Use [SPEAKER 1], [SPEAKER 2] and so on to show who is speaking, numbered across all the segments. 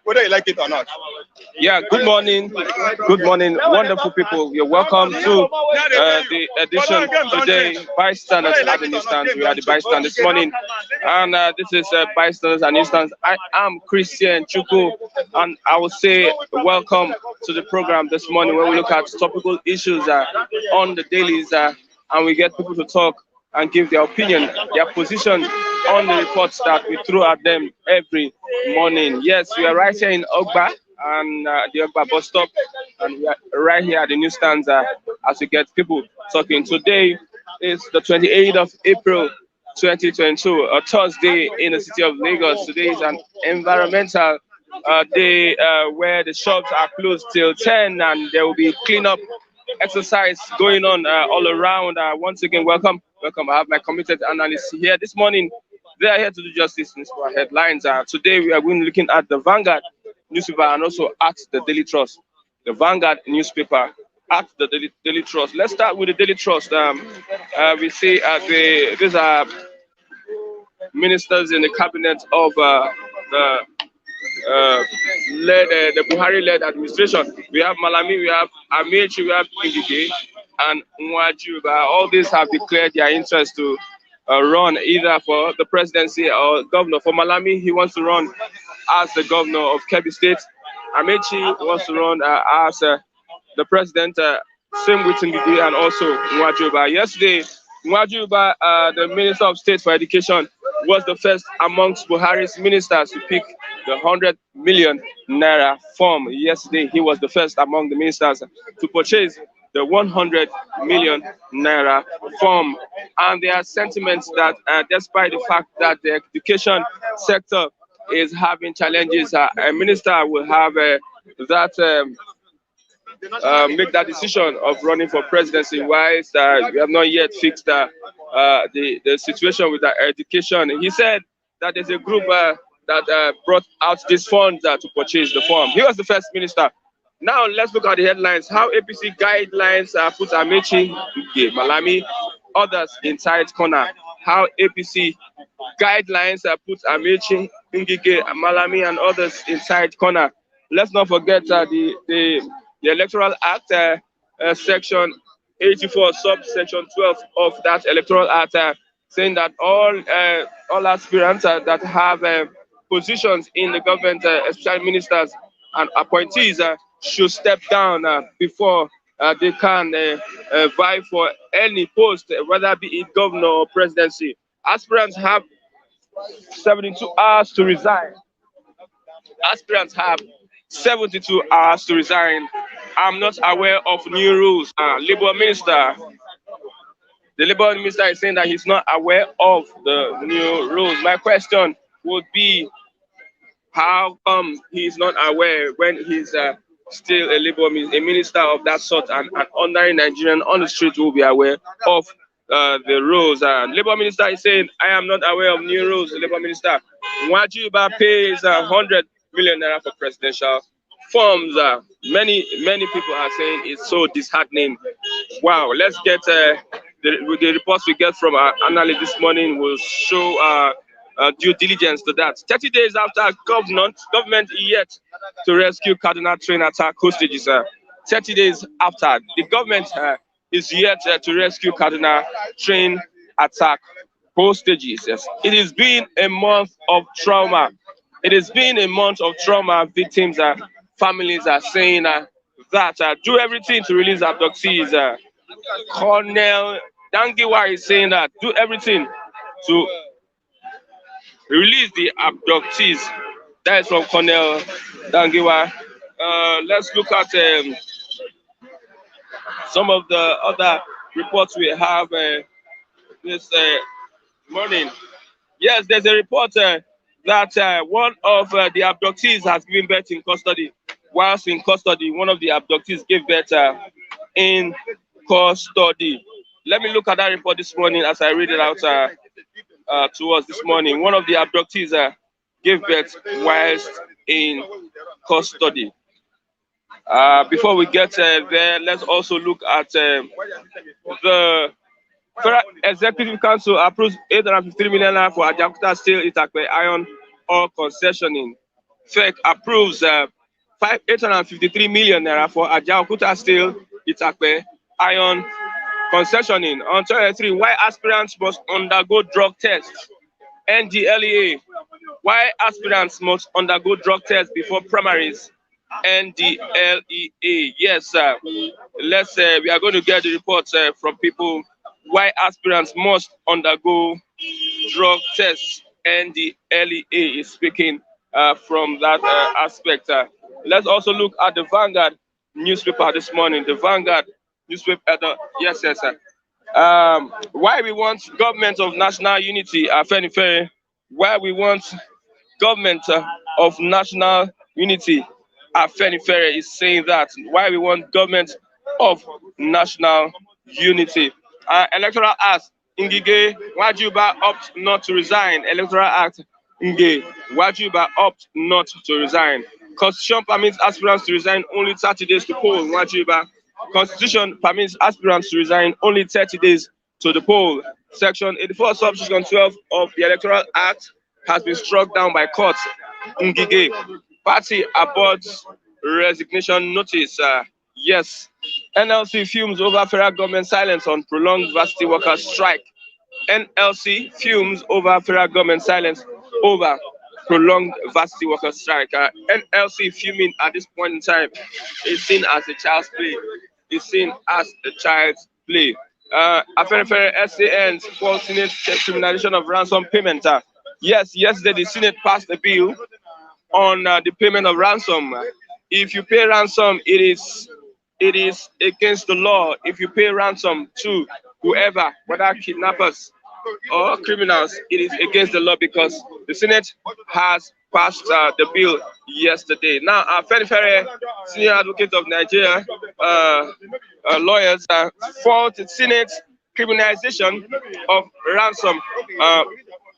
[SPEAKER 1] whether you like it or not.
[SPEAKER 2] Yeah, good morning. Good morning, wonderful people. You're welcome to the edition today. Bystanders at the newsstands. We are the bystanders this morning. And this is Bystanders and Newsstands. I am Christian Chuku, and I will say welcome to the program this morning where we look at topical issues on the dailies and we get people to talk and give their opinion, their position on the reports that we throw at them every morning. Yes, we are right here in Ogba and the Ogba bus stop, and we are right here at the newsstands as we get people talking. Today is the 28th of April 2022, a Thursday in the city of Lagos. Today is an environmental day where the shops are closed till 10 and there will be cleanup exercise going on all around. Once again, welcome. I have my committed analysts here this morning. They are here to do justice in our headlines. Today we are going to be looking at the Vanguard newspaper and also at the Daily Trust. The Vanguard newspaper at the Daily Trust. Let's start with the Daily Trust. We see these are ministers in the cabinet of the Buhari-led administration. We have Malami, we have Amechi, we have Ngige, and Nwaju. All these have declared their interest to run either for the presidency or governor. For Malami, he wants to run as the governor of Kebbi State. Amechi wants to run as the president. Same with Ngige and also Nwaju. Yesterday, Nwaju, the Minister of State for Education, was the first amongst Buhari's ministers to pick the 100 million naira form. Yesterday, he was the first among the ministers to purchase the 100 million naira form. And there are sentiments that despite the fact that the education sector is having challenges, a minister will have make that decision of running for presidency, whilst we have not yet fixed the situation with the education. He said that there's a group that brought out these funds to purchase the form. He was the first minister. Now let's look at the headlines. How APC guidelines put Amechi, Malami, others in tight corner. How APC guidelines put Amechi, Ngige, Malami, and others in tight corner. Let's not forget the Electoral Act, section 84, subsection 12 of that Electoral Act, saying that all aspirants that have positions in the government, especially ministers and appointees, should step down before they can vie for any post, whether be it governor or presidency. Aspirants have 72 hours to resign. Aspirants have 72 hours to resign. I'm not aware of new rules. The Labour Minister is saying that he's not aware of the new rules. My question would be, how come he's not aware when he's still a minister of that sort, and an ordinary Nigerian on the street will be aware of the rules? Labour Minister is saying, I am not aware of new rules. The Labour Minister, Wajiba pays 100 million naira for presidential forms. Many people are saying it's so disheartening. Wow, let's get the reports we get from our analyst this morning will show due diligence to that. 30 days after government yet to rescue Kaduna train attack hostages. 30 days after, the government is yet to rescue Kaduna train attack hostages. Yes. It has been a month of trauma. It has been a month of trauma. Victims, families are saying that do everything to release abductees. Colonel Dangiwa is saying that do everything to release the abductees. That is from Colonel Dangiwa. Let's look at some of the other reports we have this morning. Yes, there's a report that one of the abductees has given birth in custody. Whilst in custody, one of the abductees gave birth in custody. Let me look at that report this morning as I read it out to us this morning. One of the abductees gave birth whilst in custody. Before we get there, let's also look at the Federal Executive Council approves 853 million naira for Ajakuta Steel Itakpe Iron Ore concessioning. FEC approves 853 million naira for Ajaokuta Steel Itakpe Iron concessioning. On 23, why aspirants must undergo drug tests. Ndlea. Why aspirants must undergo drug tests before primaries. Ndlea. Yes, sir. We are going to get the reports from people why aspirants must undergo drug tests. Ndlea is speaking from that aspect. Let's also look at the Vanguard newspaper this morning. The Vanguard newspaper. Yes, yes, sir. Why we want government of national unity, Afenifere. Why we want government of national unity, Afenifere is saying that. Why we want government of national unity. Electoral Act, Ngige Wajuba opt not to resign. Electoral Act, Ngige Wajuba opt not to resign. Constitution permits aspirants to resign only 30 days to poll. Wajuba. Constitution permits aspirants to resign only 30 days to the poll. Section 84, subsection 12 of the Electoral Act has been struck down by courts. Ngige. Party aborts resignation notice. Yes. NLC fumes over federal government silence on prolonged varsity workers strike. NLC fumes over federal government silence over prolonged varsity workers strike. NLC fuming at this point in time is seen as a child's play. Is seen as a child's play. Afenifere SANs for Senate criminalization of ransom payment. Yes, yesterday the Senate passed a bill on the payment of ransom. If you pay ransom, it is against the law. If you pay ransom to whoever, whether kidnappers or criminals, it is against the law because the Senate has passed the bill yesterday. Now, Afenifere, senior advocate of Nigeria, lawyers fault the Senate criminalization of ransom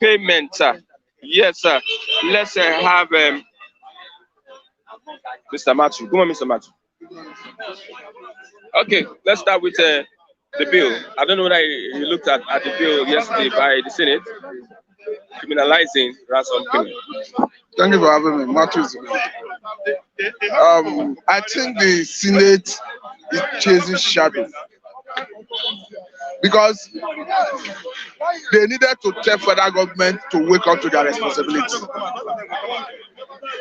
[SPEAKER 2] payment. Yes, sir. Let's have Mr. Matthew. Come on, Mr. Matthew. Okay, let's start with the bill. I don't know whether you looked at the bill yesterday by the Senate criminalizing ransom payment.
[SPEAKER 1] Thank you for having me, Matthew. I think the Senate is chasing shadow because they needed to tell federal government to wake up to their responsibility.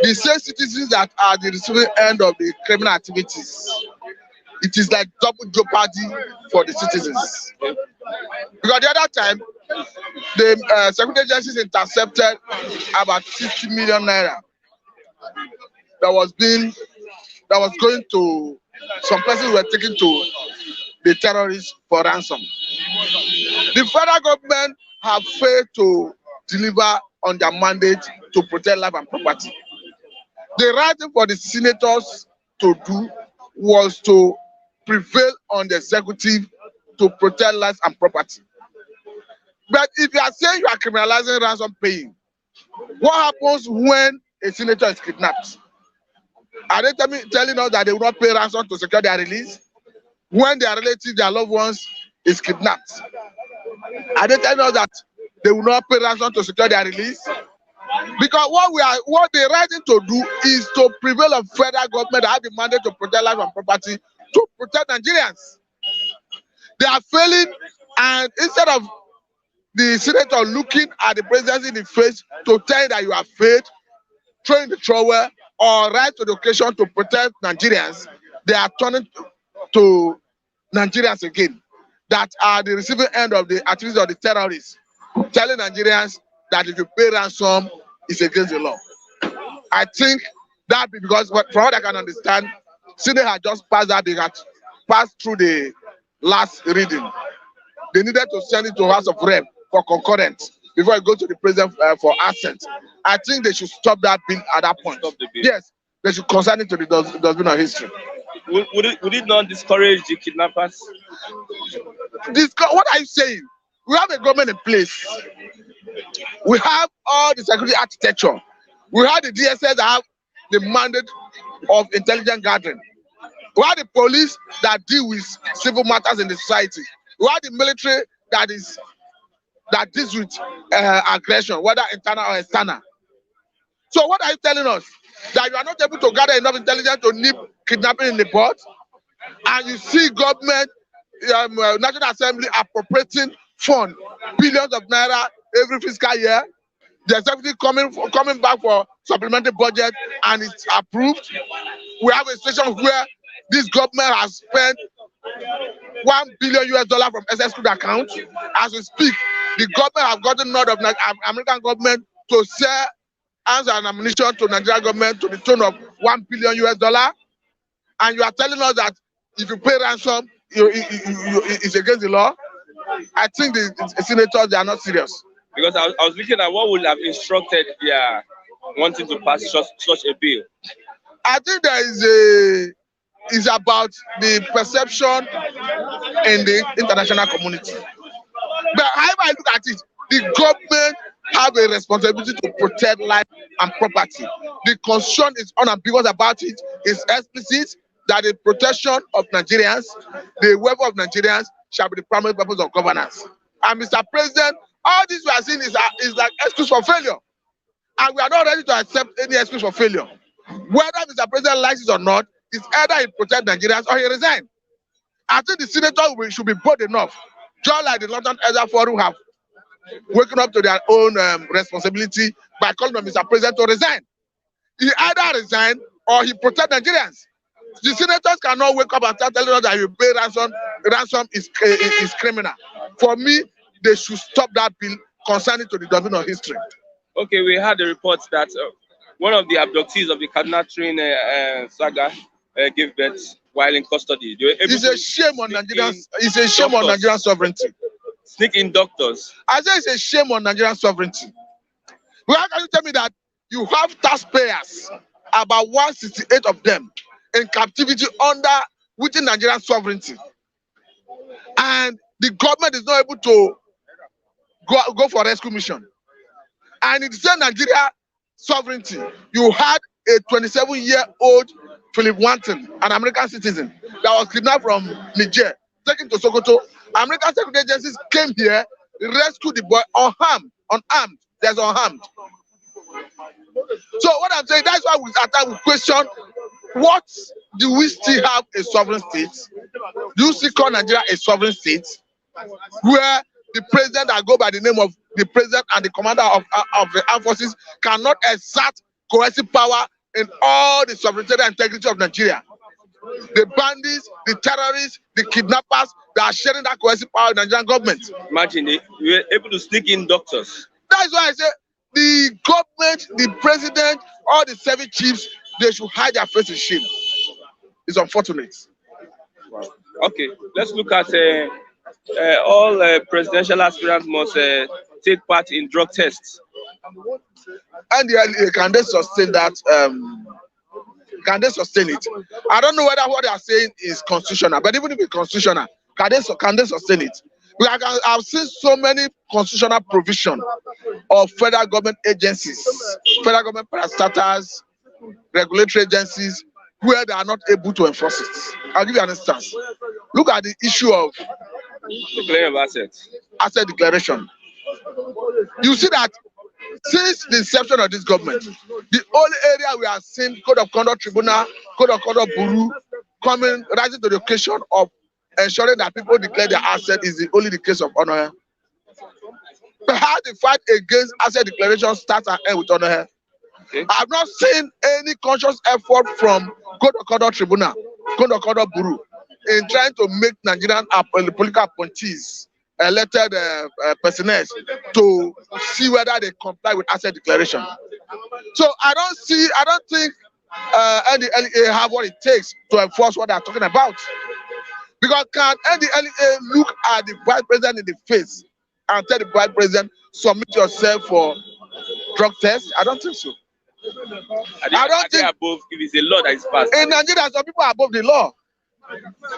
[SPEAKER 1] The same citizens that are the receiving end of the criminal activities, it is like double jeopardy for the citizens. Because the other time, the security agencies intercepted about 60 million naira that was going to some persons were taken to the terrorists for ransom. The federal government have failed to deliver on their mandate to protect life and property. The right thing for the senators to do was to prevail on the executive to protect life and property. But if you are saying you are criminalizing ransom paying, what happens when a senator is kidnapped? Are they telling us that they will not pay ransom to secure their release? When their relatives, their loved ones is kidnapped, are they telling us that they will not pay ransom to secure their release? Because what they're writing to do is to prevail on federal government that have the mandate to protect life and property, to protect Nigerians. They are failing, and instead of the senator looking at the presidency in the face to tell you that you have failed, throwing the trowel, or right to the occasion to protect Nigerians, they are turning to Nigerians again that are the receiving end of the activities of the terrorists, telling Nigerians that if you pay ransom, it's against the law. I think that because from what I can understand, Senate had just passed that, they had passed through the last reading. They needed to send it to House of Rep for concurrent before it goes to the president for assent. I think they should stop that bill at that point. Yes, they should consign it to the dustbin of history.
[SPEAKER 2] Would it not discourage the kidnappers?
[SPEAKER 1] What are you saying? We have a government in place. We have all the security architecture. We have the DSS that have the mandate of intelligence gathering. We have the police that deal with civil matters in the society. We have the military that deals with aggression, whether internal or external. So what are you telling us? That you are not able to gather enough intelligence to nip kidnapping in the bud? And you see government, National Assembly appropriating fund, billions of naira every fiscal year. The executive coming back for supplementary budget and it's approved. We have a situation where this government has spent $1 billion from SS Food account. As we speak, the government have gotten nod of American government to sell arms and ammunition to Nigerian government to the tune of $1 billion. And you are telling us that if you pay ransom, it's against the law. I think the senators, they are not serious.
[SPEAKER 2] Because I was looking at what would have instructed their wanting to pass such a bill.
[SPEAKER 1] I think is about the perception in the international community. But however I look at it, the government have a responsibility to protect life and property. The constitution is unambiguous about it. It's explicit that the protection of Nigerians, the welfare of Nigerians, shall be the primary purpose of governance. And Mr. President, all this we are seeing is like excuse for failure. And we are not ready to accept any excuse for failure. Whether Mr. President likes it or not, it's either he protects Nigerians or he resigns. I think the senators should be bold enough, just like the London Elder Forum have waken up to their own responsibility by calling on Mr. President to resign. He either resign or he protect Nigerians. The senators cannot wake up and start telling us that you pay ransom. Ransom is criminal. For me, they should stop that bill concerning to the doctrine of history.
[SPEAKER 2] Okay, we had the reports that one of the abductees of the kidnapping saga gave birth while in custody.
[SPEAKER 1] It's a shame on Nigerians. It's a shame on Nigerian sovereignty.
[SPEAKER 2] Sneak in doctors.
[SPEAKER 1] I say it's a shame on Nigerian sovereignty. Well, how can you tell me that you have taxpayers, about 168 of them, in captivity within Nigerian sovereignty, and the government is not able to go for rescue mission? And in the same Nigeria sovereignty, you had a 27-year-old Philip Wanton, an American citizen, that was kidnapped from Niger, taken to Sokoto. American security agencies came here, rescued the boy unarmed. There's unarmed. So what I'm saying, that's why we question, what do we still have a sovereign state? Do you still call Nigeria a sovereign state where the president that go by the name of the president and the commander of the armed forces cannot exert coercive power in all the sovereignty and integrity of Nigeria? The bandits, the terrorists, the kidnappers, they are sharing that coercive power with the Nigerian government.
[SPEAKER 2] Imagine we were able to sneak in doctors.
[SPEAKER 1] That's why I say the government, the president, all the service chiefs, they should hide their face in shame. It's unfortunate.
[SPEAKER 2] Wow. Okay, let's look at all presidential aspirants must take part in drug tests.
[SPEAKER 1] And can they sustain that? Can they sustain it? I don't know whether what they are saying is constitutional, but even if it's constitutional, can they sustain it? Because I've seen so many constitutional provisions of federal government agencies, federal government parastatals, regulatory agencies, where they are not able to enforce it. I'll give you an instance. Look at the issue of
[SPEAKER 2] declaring of assets.
[SPEAKER 1] Asset declaration. You see that since the inception of this government, the only area we have seen Code of Conduct Tribunal, Code of Conduct Bureau rising to the occasion of ensuring that people declare their asset is only the case of Honor. Perhaps the fight against asset declaration starts and ends with Honor. Okay. I have not seen any conscious effort from Code of Conduct Tribunal, Code of Conduct Bureau in trying to make Nigerian political appointees, elected personnel, to see whether they comply with asset declaration. So I don't think Ndlea have what it takes to enforce what they are talking about. Because can Ndlea look at the vice president in the face and tell the vice president, submit yourself for drug test? I don't think so.
[SPEAKER 2] I don't think above, if it's a law that is passed.
[SPEAKER 1] In Nigeria, some people are above the law.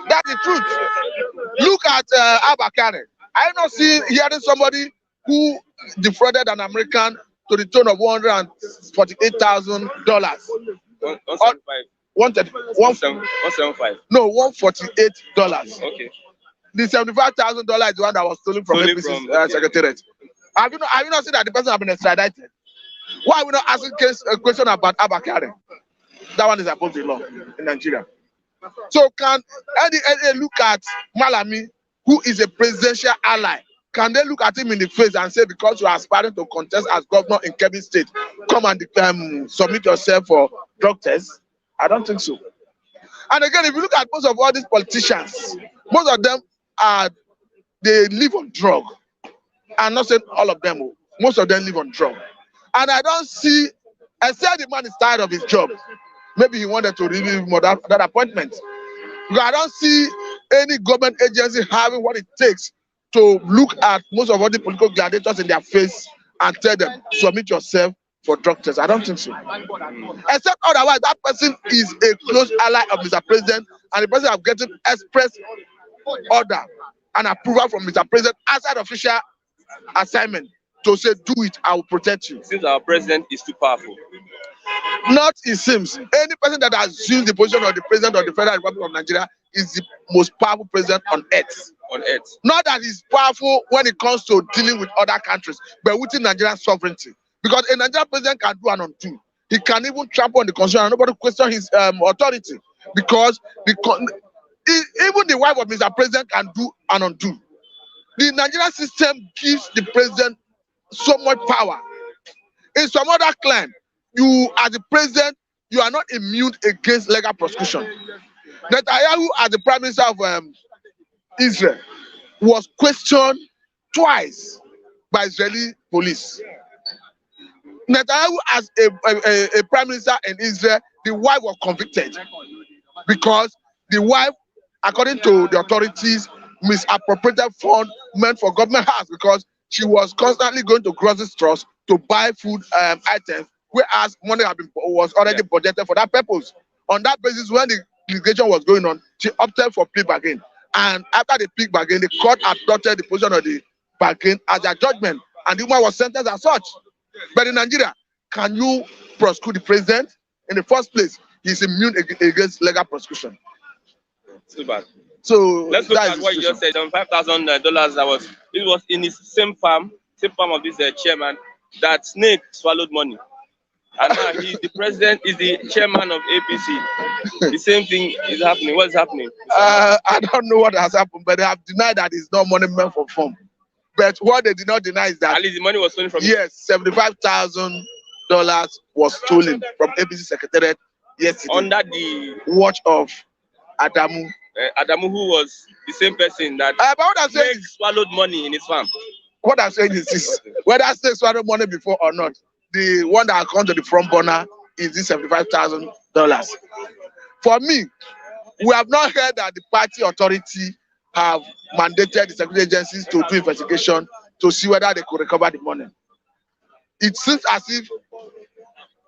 [SPEAKER 1] That's the truth. Look at Abakane. I not hearing somebody who defrauded an American to the tune of $148,000.
[SPEAKER 2] 175.
[SPEAKER 1] No, $148.
[SPEAKER 2] Okay.
[SPEAKER 1] The $75,000 is the one that was stolen from the secretariat. Have you not seen that the person has been extradited? Why are we not asking a question about Abakari? That one is above the law in Nigeria. So can NDLA look at Malami, who is a presidential ally? Can they look at him in the face and say, because you are aspiring to contest as governor in Kebbi State, come and submit yourself for drug tests? I don't think so. And again, if you look at most of all these politicians, most of them they live on drug. I'm not saying all of them, most of them live on drug. And I don't see, except the man is tired of his job. Maybe he wanted to relieve that appointment. Because I don't see any government agency having what it takes to look at most of all the political gladiators in their face and tell them, submit yourself for drug tests. I don't think so. Except otherwise, that person is a close ally of Mr. President, and the person have getting express order and approval from Mr. President outside official assignment to say, do it, I will protect you.
[SPEAKER 2] Since our president is too powerful.
[SPEAKER 1] Not it seems. Any person that assumes the position of the president of the Federal Republic of Nigeria is the most powerful president on earth.
[SPEAKER 2] On earth.
[SPEAKER 1] Not that he's powerful when it comes to dealing with other countries, but within Nigerian sovereignty. Because a Nigerian president can do and undo. He can even trample on the constitution and nobody question his authority. Because even the wife of Mr. President can do and undo. The Nigerian system gives the president so much power. In some other clime, you as the president, you are not immune against legal prosecution. Netanyahu, as the prime minister of Israel, was questioned twice by Israeli police. Netanyahu, as a prime minister in Israel, the wife was convicted because the wife, according to the authorities, misappropriated funds meant for government house because she was constantly going to grocery stores to buy food items, whereas money was already budgeted for that purpose. On that basis, when the litigation was going on, she opted for plea bargain. And after the plea bargain, the court adopted the position of the bargain as a judgment, and the woman was sentenced as such. But in Nigeria, can you prosecute the president? In the first place, he's immune against legal prosecution.
[SPEAKER 2] Too bad.
[SPEAKER 1] So
[SPEAKER 2] let's look at what you just said. On $5,000 it was in his same farm of this chairman, that snake swallowed money. And now the president is the chairman of APC. The same thing is happening. What is happening?
[SPEAKER 1] I don't know what has happened, but they have denied that it's not money meant for fun. But what they did not deny is that
[SPEAKER 2] at least the money was stolen from
[SPEAKER 1] yes, $75,000 was stolen from APC Secretariat yesterday.
[SPEAKER 2] Under the
[SPEAKER 1] watch of Adamu.
[SPEAKER 2] Adamu, who was the same person that swallowed money in his farm.
[SPEAKER 1] What I'm saying is this: whether they swallowed money before or not, the one that comes to the front burner is this $75,000. For me, we have not heard that the party authority have mandated the security agencies to do investigation to see whether they could recover the money. It seems as if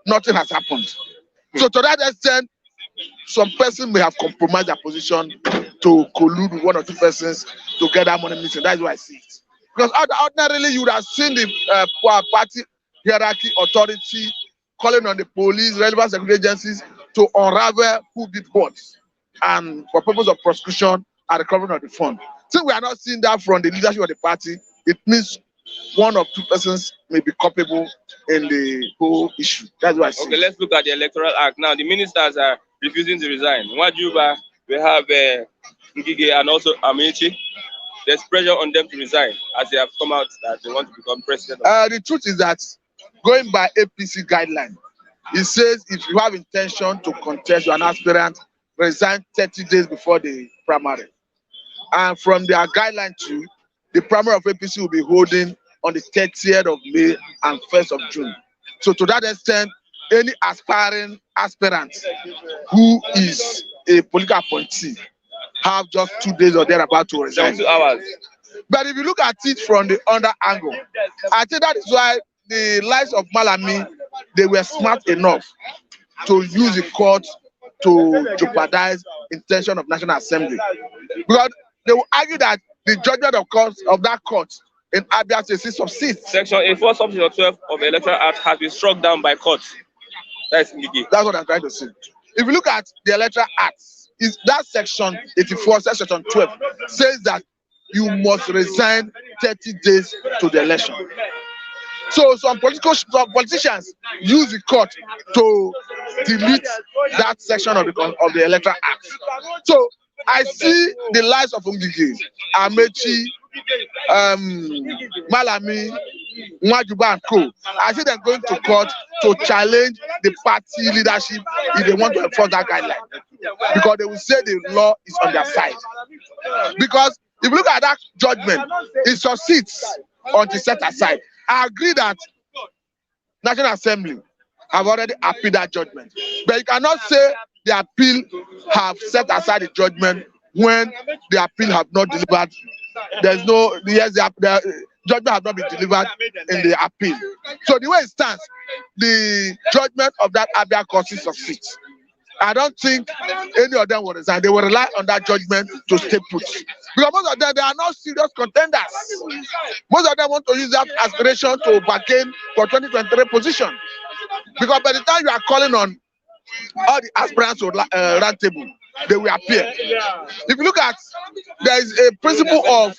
[SPEAKER 1] nothing has happened. So to that extent, some person may have compromised their position to collude with one or two persons to get that money missing. That's why I see it. Because ordinarily, you would have seen the party hierarchy authority calling on the police, relevant security agencies to unravel who did what, and for purpose of prosecution and recovering of the fund. Since we are not seeing that from the leadership of the party, it means one or two persons may be culpable in the whole issue. That's why I see.
[SPEAKER 2] Okay, let's look at the Electoral Act. Now, the ministers are refusing to resign. Wajuba, we have Ngige and also Amici. There's pressure on them to resign as they have come out that they want to become president.
[SPEAKER 1] The truth is that going by APC guideline, it says if you have intention to contest, you're an aspirant, resign 30 days before the primary. And from their guideline too, the primary of APC will be holding on the 30th of May and 1st of June. So to that extent, any aspiring aspirant who is a political appointee have just 2 days or thereabout to resign.
[SPEAKER 2] 72 hours.
[SPEAKER 1] But if you look at it from the other angle, I think that is why the likes of Malami, they were smart enough to use the court to jeopardize intention of National Assembly. Because they will argue that the judgment of that court in Abia State subsists.
[SPEAKER 2] Section 84, subsection 12 of the Electoral Act has been struck down by courts. That's
[SPEAKER 1] what I'm trying to say. If you look at the Electoral Act, is that section 84, section 12 says that you must resign 30 days to the election. So some politicians use the court to delete that section of the Electoral Act. So I see the lives of Ngige, Amechi, Malami, Nwajuba and Co. I see them going to court to challenge the party leadership if they want to enforce that guideline, because they will say the law is on their side. Because if you look at that judgment, it succeeds until set aside. I agree that National Assembly have already appealed that judgment, but you cannot say the appeal have set aside the judgment when the appeal have not delivered. There's no, yes, the judgment has not been delivered in the appeal. So the way it stands, the judgment of that Abia court succeeds. I don't think any of them will resign. They will rely on that judgment to stay put. Because most of them, they are not serious contenders. Most of them want to use that aspiration to bargain for 2023 position. Because by the time you are calling on all the aspirants to round table, they will appear. If you look at, there is a principle of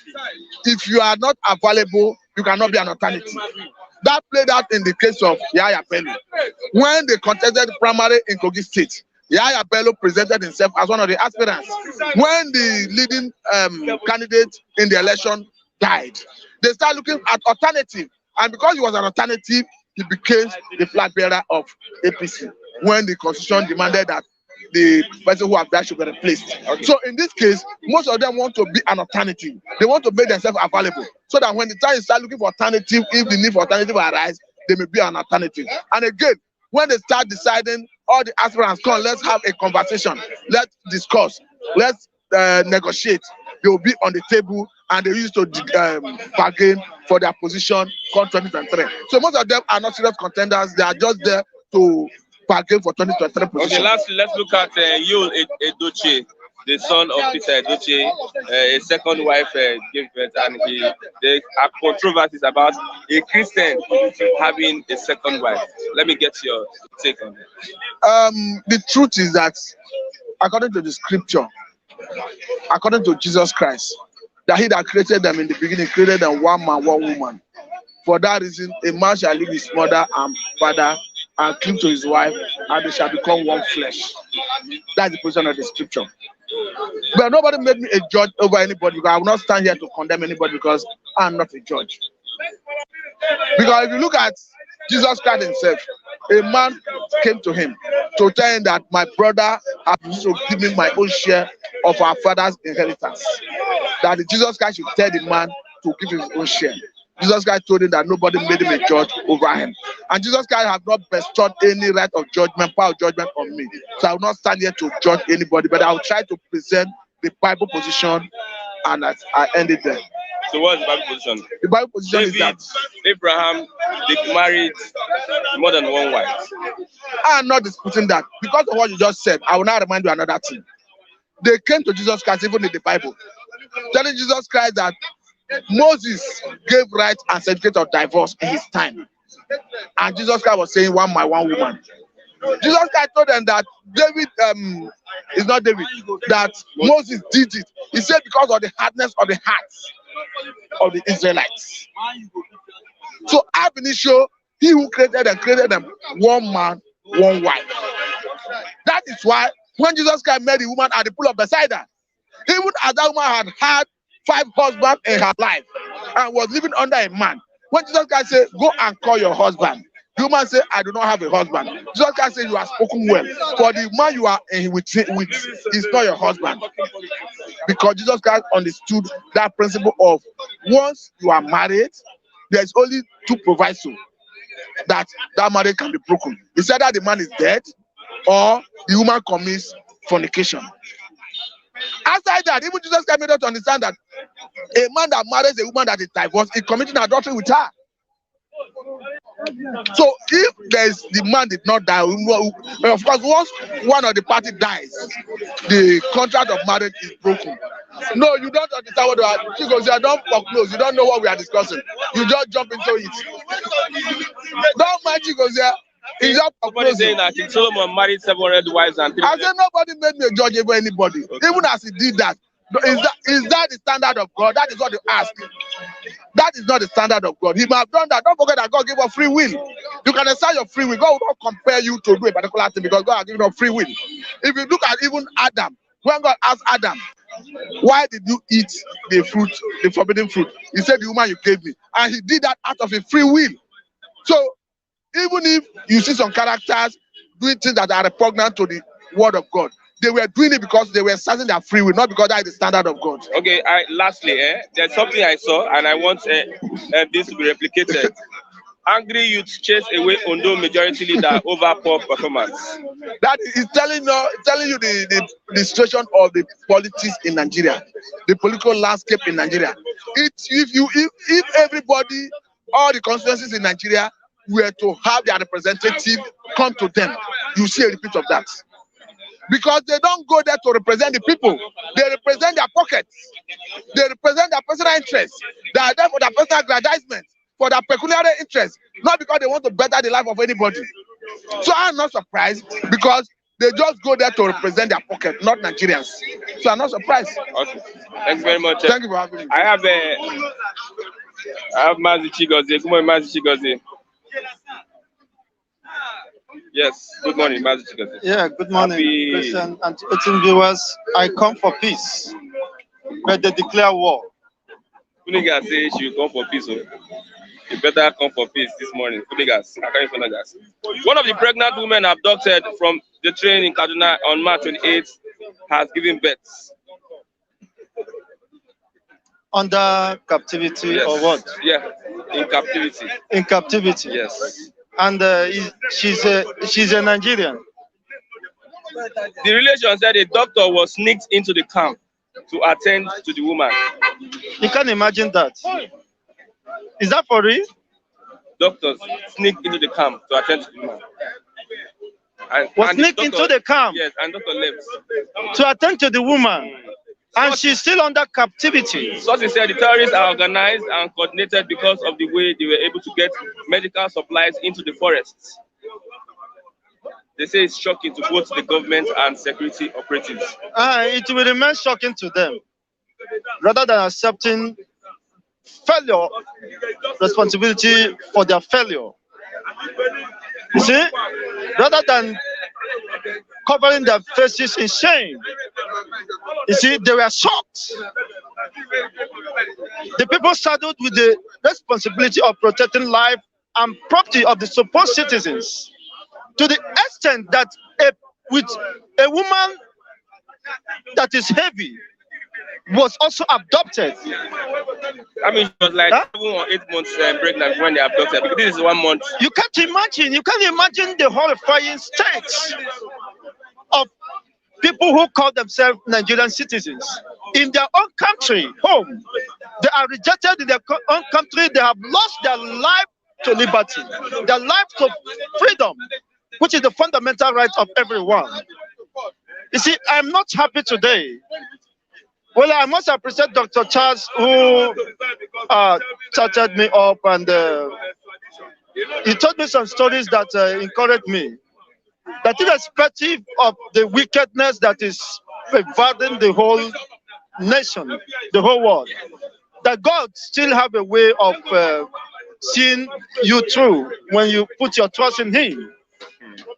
[SPEAKER 1] if you are not available, you cannot be an alternative. That played out in the case of Yahya Bello. When they contested the primary in Kogi State, Yahya Bello presented himself as one of the aspirants. When the leading candidate in the election died, they started looking at alternative. And because he was an alternative, he became the flag bearer of APC when the constitution demanded that the person who have died should be replaced. Okay. So in this case, most of them want to be an alternative. They want to make themselves available so that when the time you start looking for alternative, if the need for alternative arise, they may be an alternative. And again, when they start deciding, all the aspirants come, let's have a conversation, let's discuss, let's negotiate. They will be on the table and they used to bargain for their position come 2023. So most of them are not serious contenders. They are just there to bargain for 2023 position.
[SPEAKER 2] Okay, lastly, let's look at Yul Edochie, the son of Peter Edochie. A second wife gave birth, and there are controversies about a Christian having a second wife. Let me get your take on it.
[SPEAKER 1] The truth is that according to the scripture, according to Jesus Christ, that he that created them in the beginning created them one man, one woman. For that reason, a man shall leave his mother and father and cling to his wife, and they shall become one flesh. That's the position of the scripture. But nobody made me a judge over anybody, because I will not stand here to condemn anybody, because I'm not a judge. Because if you look at Jesus Christ himself, a man came to him to tell him that my brother has to give me my own share of our father's inheritance. That Jesus Christ should tell the man to give his own share. Jesus Christ told him that nobody made him a judge over him. And Jesus Christ has not bestowed any right of judgment, power of judgment on me. So I will not stand here to judge anybody, but I will try to present the Bible position, and I end it there.
[SPEAKER 2] So what's the Bible position?
[SPEAKER 1] The Bible position is that
[SPEAKER 2] Abraham, they married more than one wife.
[SPEAKER 1] I am not disputing that. Because of what you just said, I will now remind you another thing. They came to Jesus Christ, even in the Bible, telling Jesus Christ that Moses gave right and certificate of divorce in his time. And Jesus Christ was saying one man, one woman. Jesus Christ told them that David, is not David, that Moses did it. He said because of the hardness of the hearts of the Israelites. So ab initio, he who created them one man, one wife. That is why when Jesus Christ met the woman at the pool of Bethesda, even as that woman had had 5 husbands in her life and was living under a man, when Jesus Christ said, go and call your husband, the woman said, I do not have a husband. Jesus Christ said, you have spoken well. For the man you are with is not your husband. Because Jesus Christ understood that principle of once you are married, there's only 2 provisos that marriage can be broken. It's either the man is dead or the woman commits fornication. Outside that, even Jesus Christ made us to understand that a man that marries a woman that is divorced is committing adultery with her. So if there's the man did not die, of course, once one of the party dies, the contract of marriage is broken. No, you don't understand what we are. She goes, you don't foreclose, you don't know what we are discussing. You just jump into it. Don't mind, she goes there.
[SPEAKER 2] Nobody saying that King Solomon married 700 wives and 3.
[SPEAKER 1] I said nobody made me a judge over anybody. Okay. Even as he did that, Is that the standard of God? That is what you ask. That is not the standard of God. He might have done that. Don't forget that God gave us free will. You can exercise your free will. God will not compare you to do a particular thing because God has given us free will. If you look at even Adam, when God asked Adam, why did you eat the fruit, the forbidden fruit? He said, the woman you gave me. And he did that out of a free will. So even if you see some characters doing things that are repugnant to the word of God, they were doing it because they were exercising their free will, not because that is the standard of God.
[SPEAKER 2] Okay, lastly, there's something I saw and I want this to be replicated. Angry youths chase away Ondo majority leader over poor performance.
[SPEAKER 1] That is telling you the situation of the politics in Nigeria, the political landscape in Nigeria. If everybody, all the constituencies in Nigeria were to have their representative come to them, you see a repeat of that. Because they don't go there to represent the people. They represent their pockets. They represent their personal interests. They are there for their personal aggrandizement, for their pecuniary interests, not because they want to better the life of anybody. So I'm not surprised because they just go there to represent their pocket, not Nigerians. So I'm not surprised.
[SPEAKER 2] Okay. Thank you very much.
[SPEAKER 1] Thank you for having me.
[SPEAKER 2] I have Mazi Chigozie. Good morning, Mazi Chigozie. Yes, good morning, Mazi Chigozie.
[SPEAKER 3] Yeah, good morning, Christian and Test-Ndlea viewers. I come for peace, but they declare war.
[SPEAKER 2] Kuniga say she will come for peace. You better come for peace this morning. Kunigas, one of the pregnant women abducted from the train in Kaduna on March 28th has given birth.
[SPEAKER 3] Under captivity,
[SPEAKER 2] yes.
[SPEAKER 3] Or what?
[SPEAKER 2] Yeah, in captivity.
[SPEAKER 3] In captivity.
[SPEAKER 2] Yes.
[SPEAKER 3] And she's a Nigerian.
[SPEAKER 2] The relation said a doctor was sneaked into the camp to attend to the woman.
[SPEAKER 3] You can imagine that. Is that for real?
[SPEAKER 2] Doctors sneaked into the camp to attend to the woman.
[SPEAKER 3] Was sneaked into the camp?
[SPEAKER 2] Yes, and doctor left.
[SPEAKER 3] To attend to the woman. And she's still under captivity.
[SPEAKER 2] Sources said the terrorists are organized and coordinated because of the way they were able to get medical supplies into the forests. They say it's shocking to both the government and security operatives.
[SPEAKER 3] It will remain shocking to them, rather than accepting failure, responsibility for their failure. You see, rather than covering their faces in shame, you see, they were shocked. The people saddled with the responsibility of protecting life and property of the supposed citizens, to the extent that with a woman that is heavy was also abducted.
[SPEAKER 2] I mean, she was like 7 or 8 months pregnant when they abducted. This is 1 month.
[SPEAKER 3] You can't imagine the horrifying state of people who call themselves Nigerian citizens in their own country, home. They are rejected in their own country. They have lost their life to liberty, their life to freedom, which is the fundamental right of everyone. You see, I'm not happy today. Well, I must appreciate Dr. Charles, who started me up, and he told me some stories that encouraged me. That irrespective of the wickedness that is pervading the whole nation, the whole world, that God still have a way of seeing you through when you put your trust in Him.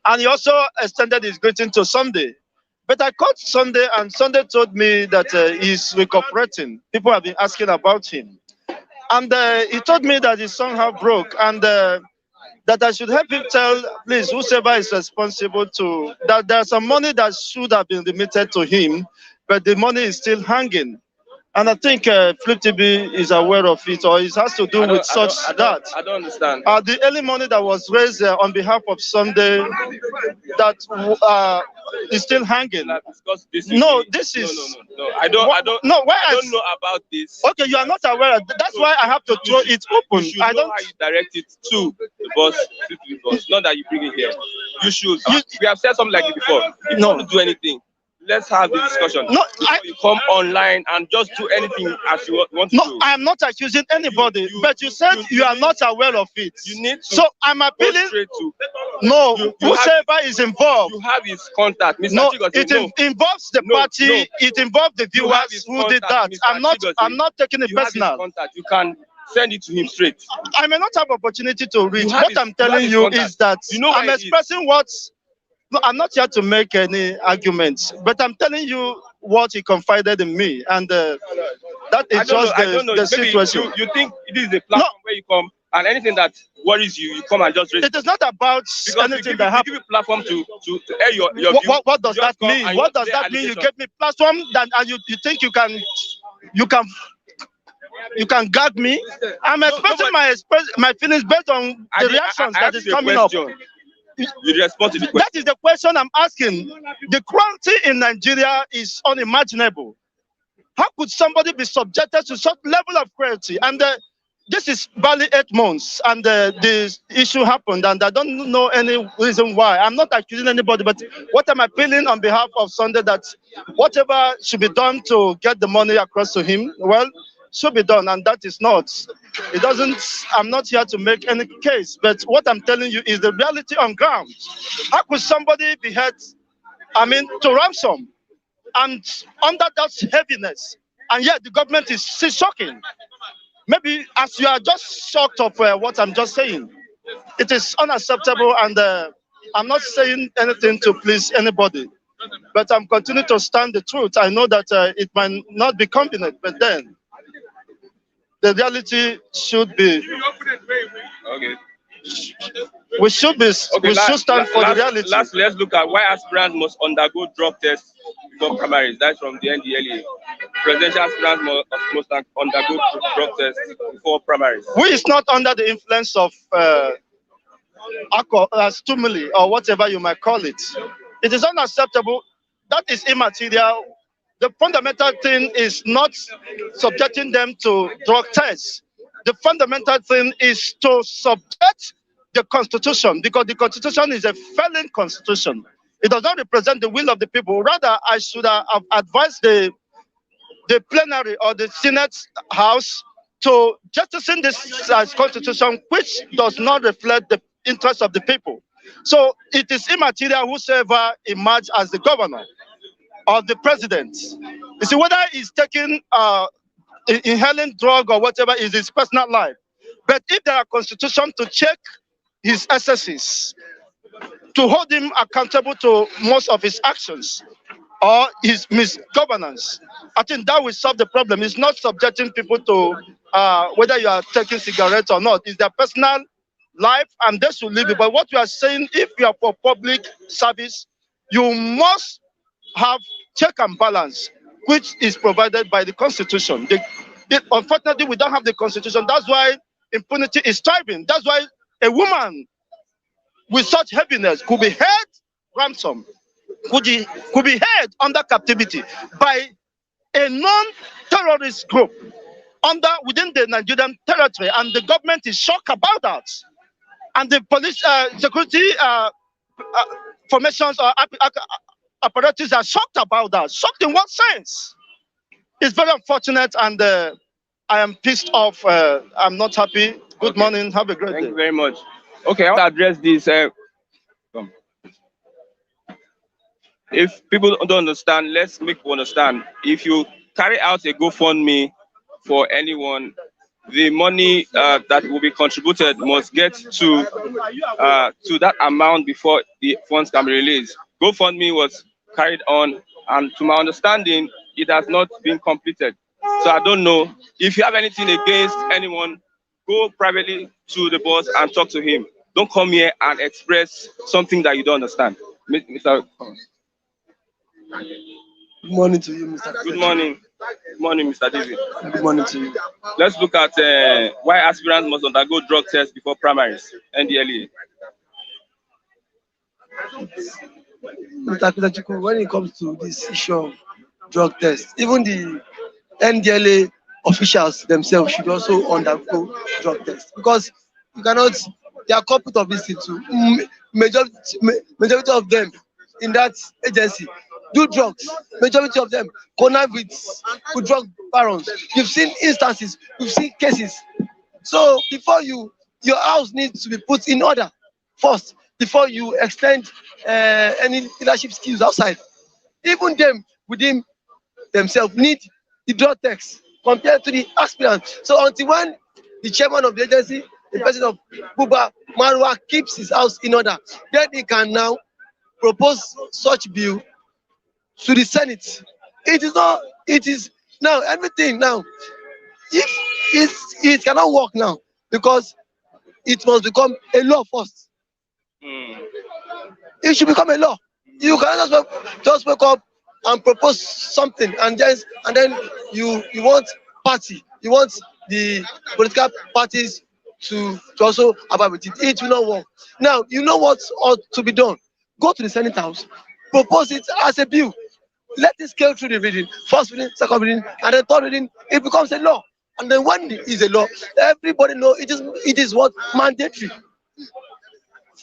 [SPEAKER 3] And he also extended his greeting to Sunday. But I called Sunday, and Sunday told me that he's recuperating. People have been asking about him. And he told me that his son had broke, and that I should help him tell, please, whoever is responsible to, that there's some money that should have been remitted to him, but the money is still hanging. And I think Flip TV is aware of it, or it has to do with such that.
[SPEAKER 2] I don't understand.
[SPEAKER 3] The early money that was raised on behalf of Sunday, that is still hanging. No, this is.
[SPEAKER 2] No. I don't know about this.
[SPEAKER 3] Okay, you are not aware. That's why I have to throw it open. I don't
[SPEAKER 2] know how you direct it to the boss. Not that you bring it here. You should. We have said something like it before. If you want to do anything, let's have the discussion.
[SPEAKER 3] No,
[SPEAKER 2] you come online and just do anything as you want to do.
[SPEAKER 3] No, I am not accusing anybody, but you said you are not aware of it.
[SPEAKER 2] You need to.
[SPEAKER 3] So I'm appealing. No, whosoever is involved.
[SPEAKER 2] You have his contact, Mr.
[SPEAKER 3] No,
[SPEAKER 2] Chigozie.
[SPEAKER 3] it involves the party. It involves the viewers who did that. I'm not taking it personal.
[SPEAKER 2] Contact. You can send it to him straight.
[SPEAKER 3] I may not have opportunity to reach. What I'm telling you is that I'm expressing what. No, I'm not here to make any arguments, but I'm telling you what he confided in me, and that is just the situation.
[SPEAKER 2] You think this is a platform where you come and anything that worries you, you come and just raise.
[SPEAKER 3] It is not about anything that happens.
[SPEAKER 2] Give you a platform to air your view.
[SPEAKER 3] What does that mean? What does that mean? You gave me platform and you think you can gag me? I'm expressing my feelings based on the reactions that is coming up.
[SPEAKER 2] You respond to the question.
[SPEAKER 3] That is the question I'm asking. The cruelty in Nigeria is unimaginable. How could somebody be subjected to such level of cruelty? And this is barely 8 months, and this issue happened, and I don't know any reason why. I'm not accusing anybody, but what am I appealing on behalf of Sunday, that whatever should be done to get the money across to him, well, should be done, and that is not. It doesn't. I'm not here to make any case, but what I'm telling you is the reality on ground. How could somebody be held, to ransom, and under that heaviness, and yet the government is still shocking? Maybe as you are just shocked of what I'm just saying, it is unacceptable, and I'm not saying anything to please anybody, but I'm continuing to stand the truth. I know that it might not be convenient, but then the reality should be.
[SPEAKER 2] Okay.
[SPEAKER 3] We should stand for the reality.
[SPEAKER 2] Lastly, let's look at why aspirants must undergo drug tests before primaries. That's from the Test-Ndlea. Presidential aspirants must undergo drug tests before primaries.
[SPEAKER 3] Who is not under the influence of alcohol, stimuli, or whatever you might call it? It is unacceptable. That is immaterial. The fundamental thing is not subjecting them to drug tests. The fundamental thing is to subject the Constitution, because the Constitution is a failing Constitution. It does not represent the will of the people. Rather, I should have advised the plenary or the Senate House to jettison this Constitution, which does not reflect the interests of the people. So it is immaterial whosoever emerges as the governor or the president. You see, whether he's taking inhaling drug or whatever is his personal life. But if there are constitutions to check his excesses, to hold him accountable to most of his actions or his misgovernance, I think that will solve the problem. It's not subjecting people to whether you are taking cigarettes or not. It's their personal life, and they should live it. But what we are saying, if you are for public service, you must have check and balance, which is provided by the Constitution. Unfortunately, we don't have the Constitution. That's why impunity is thriving. That's why a woman with such heaviness could be held ransom, could be held under captivity by a non-terrorist group within the Nigerian territory, and the government is shocked about that. And the police security formations or apparatus are shocked about that. Shocked in what sense? It's very unfortunate, and I am pissed off. I'm not happy. Good morning. Have a great day.
[SPEAKER 2] Thank you very much. Okay, I want to address this. If people don't understand, let's make people understand. If you carry out a GoFundMe for anyone, the money that will be contributed must get to that amount before the funds can be released. GoFundMe was carried on, and to my understanding, it has not been completed. So I don't know. If you have anything against anyone, go privately to the boss and talk to him. Don't come here and express something that you don't understand. Mr.
[SPEAKER 4] Good morning to you, Mr.
[SPEAKER 2] Good morning. Good morning, Mr. David.
[SPEAKER 4] Good morning to you.
[SPEAKER 2] Let's look at why aspirants must undergo drug tests before primaries, Test-Ndlea.
[SPEAKER 4] Mr. Chiku, when it comes to this issue of drug tests, even the Test-Ndlea officials themselves should also undergo drug tests, because you cannot, they are corporate of this too. Majority of them in that agency do drugs. Majority of them connive with drug barons. You've seen instances, you've seen cases. So before your house needs to be put in order first before you extend any leadership skills outside. Even them within themselves need the draw text compared to the aspirant. So until when the chairman of the agency, the president of Buba Marwa, keeps his house in order, then he can now propose such bill to the Senate. It is not, it is now everything now. If it cannot work now because it must become a law first. It should become a law. You cannot just wake up and propose something and then you want party, you want the political parties to also abide with it. It will not work. Now you know what ought to be done. Go to the Senate House, propose it as a bill. Let it scale through the reading, first reading, second reading, and then third reading. It becomes a law. And then when it is a law, everybody knows it is what mandatory.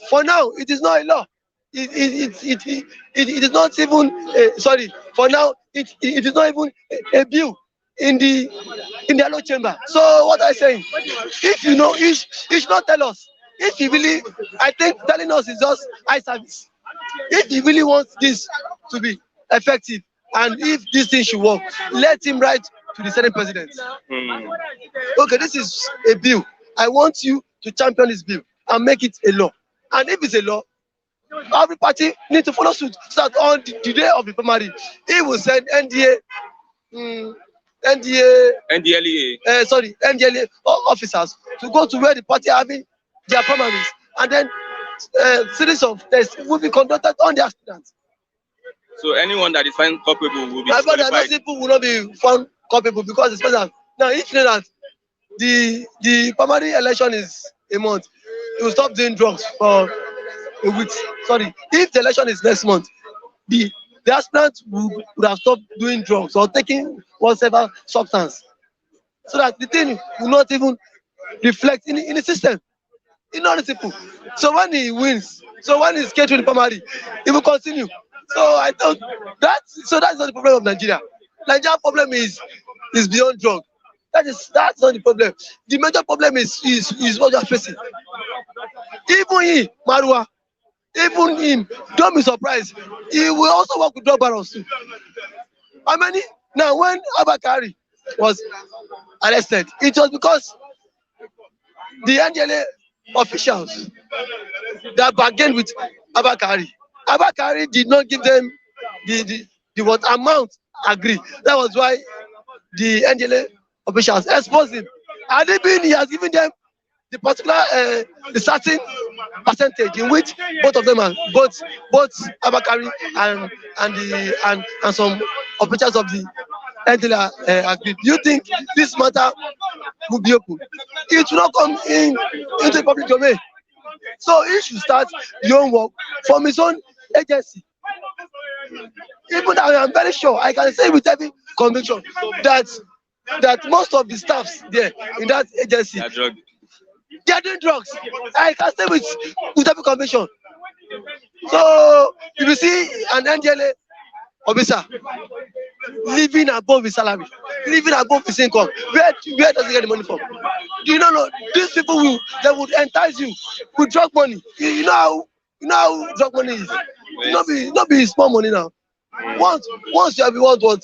[SPEAKER 4] For now, it is not a law. It is not even sorry. For now, it is not even a bill in the law chamber. So what I saying? If you know, you should not tell us. If you really, I think telling us is just eye service. If he really wants this to be effective and if this thing should work, let him write to the Senate President. Okay, this is a bill. I want you to champion this bill and make it a law. And if it's a law, every party needs to follow suit. So that on the day of the primary, he will send NDLEA officers to go to where the party are having their primaries, and then series of tests will be conducted on the aspirants.
[SPEAKER 2] So anyone that is found culpable will be
[SPEAKER 4] disqualified. Those people will not be found culpable because it's special. Now, if you know that the primary election is a month, you will stop doing drugs for a week. Sorry, if the election is next month, the aspirants would have stopped doing drugs or taking whatever substance, so that the thing will not even reflect in the system. It's not simple. So when he wins, so when he's getting to the primary, he will continue. So I thought that's not the problem of Nigeria. Nigeria's problem is beyond drug. That's not the problem. The major problem is what you are facing. Even he, Marwa, even him, don't be surprised. He will also work with drug barons too. How many? Now when Abakari was arrested, it was because the Ndlea officials that bargained with Abakari. Abakari did not give them the what amount agreed. That was why the Ndlea officials exposed him. And even he has given them the particular the certain percentage in which both of them are both Abakari and some officials of the Ndlea agreed. Do you think this matter will be open? It will not come into the public domain. So he should start his own work from his own agency. Even I am very sure, I can say with every conviction that most of the staffs there in that agency, they are doing drugs. I can say with every conviction. So if you see an Ndlea officer living above his salary, living above his income, where does he get the money from? Do you know these people they would entice you with drug money? You know how drug money is. It not be small money now. Once you have what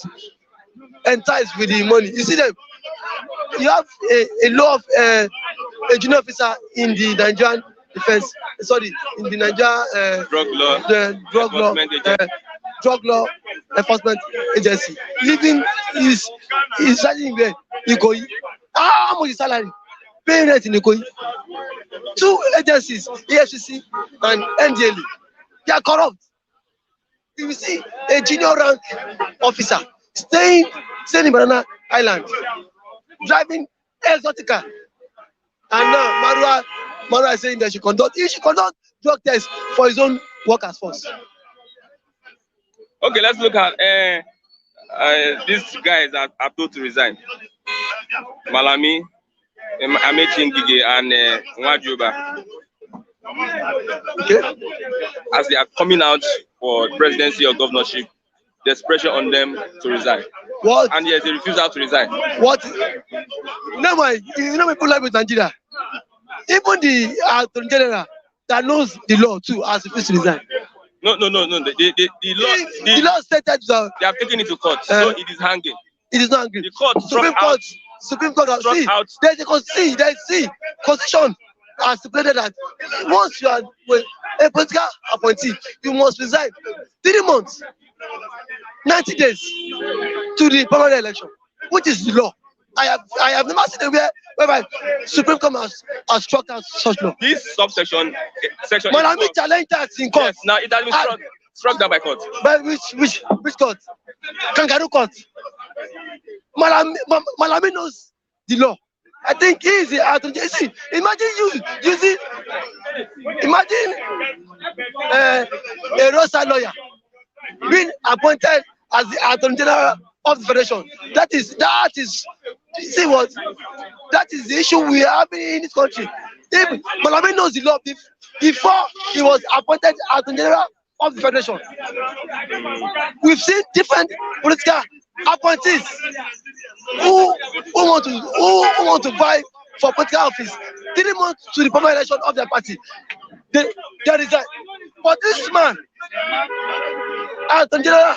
[SPEAKER 4] enticed with the money, you see them. You have a law of a junior officer in the Nigerian defense. Sorry, in the Nigerian drug law enforcement agency. Living is starting there. Ikoyi. How much is salary? Paying rent in Ikoyi. Two agencies, EFCC and Ndlea, they are corrupt. You see a junior rank officer staying in Banana Island, driving exotica, and now Marwa is saying that he should conduct drug tests for his own workers first.
[SPEAKER 2] Okay, let's look at these guys that are told to resign. Malami, Amechi Ngige, and Nwajuba. Okay. As they are coming out for presidency or governorship, there's pressure on them to resign.
[SPEAKER 4] What?
[SPEAKER 2] And yes, they refuse to resign.
[SPEAKER 4] What? You know people like with Nigeria. Even the Attorney General that knows the law too has refused to resign.
[SPEAKER 2] No. The
[SPEAKER 4] The law stated that
[SPEAKER 2] they have taken it to court, so it is hanging.
[SPEAKER 4] it is not angry.
[SPEAKER 2] The court
[SPEAKER 4] Supreme Court, Supreme Court, see,
[SPEAKER 2] out.
[SPEAKER 4] there's a constitution has stipulated that once you are a political appointee, you must resign 3 months, 90 days to the permanent election, which is the law. I have never seen a whereby Supreme Court has struck out such law.
[SPEAKER 2] This subsection section.
[SPEAKER 4] Malami challenged that in court.
[SPEAKER 2] Yes, now it has been struck down by court.
[SPEAKER 4] By which court? Kangaroo court. Malami knows the law. I think he is the attorney. See, imagine you using, imagine a roadside lawyer being appointed as the attorney general of the federation. That is see what? That is the issue we are having in this country. If Malami knows the law before he was appointed attorney general of the federation, we've seen different political appointees who want to vie for political office 3 months to the permanent election of their party. They resign. But this man, attorney general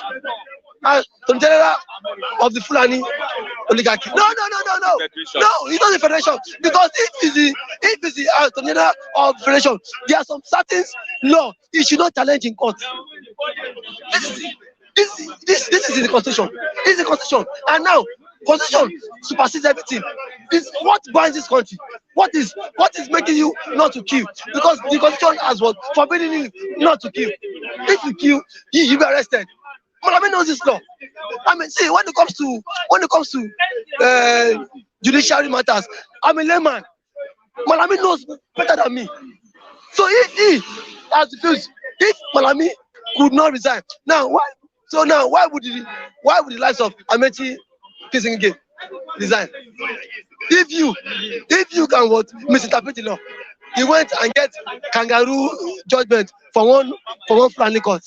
[SPEAKER 4] of the Fulani oligarchy. No, he's not the federation, because if he's the attorney general of the federation, there are some certain law he should not challenge in court. This is the constitution. This is the constitution, and now constitution supersedes everything. This what binds this country. What is making you not to kill? Because the constitution has what forbidding you not to kill. If you kill, you be arrested. Malami knows this law. I mean, see, when it comes to judiciary matters, I'm a layman. Malami knows better than me. So if he has refused, if Malami could not resign, why would the likes of Amechi Kisingige resign? If you can misinterpret the law, he went and get kangaroo judgment for one Fulani court.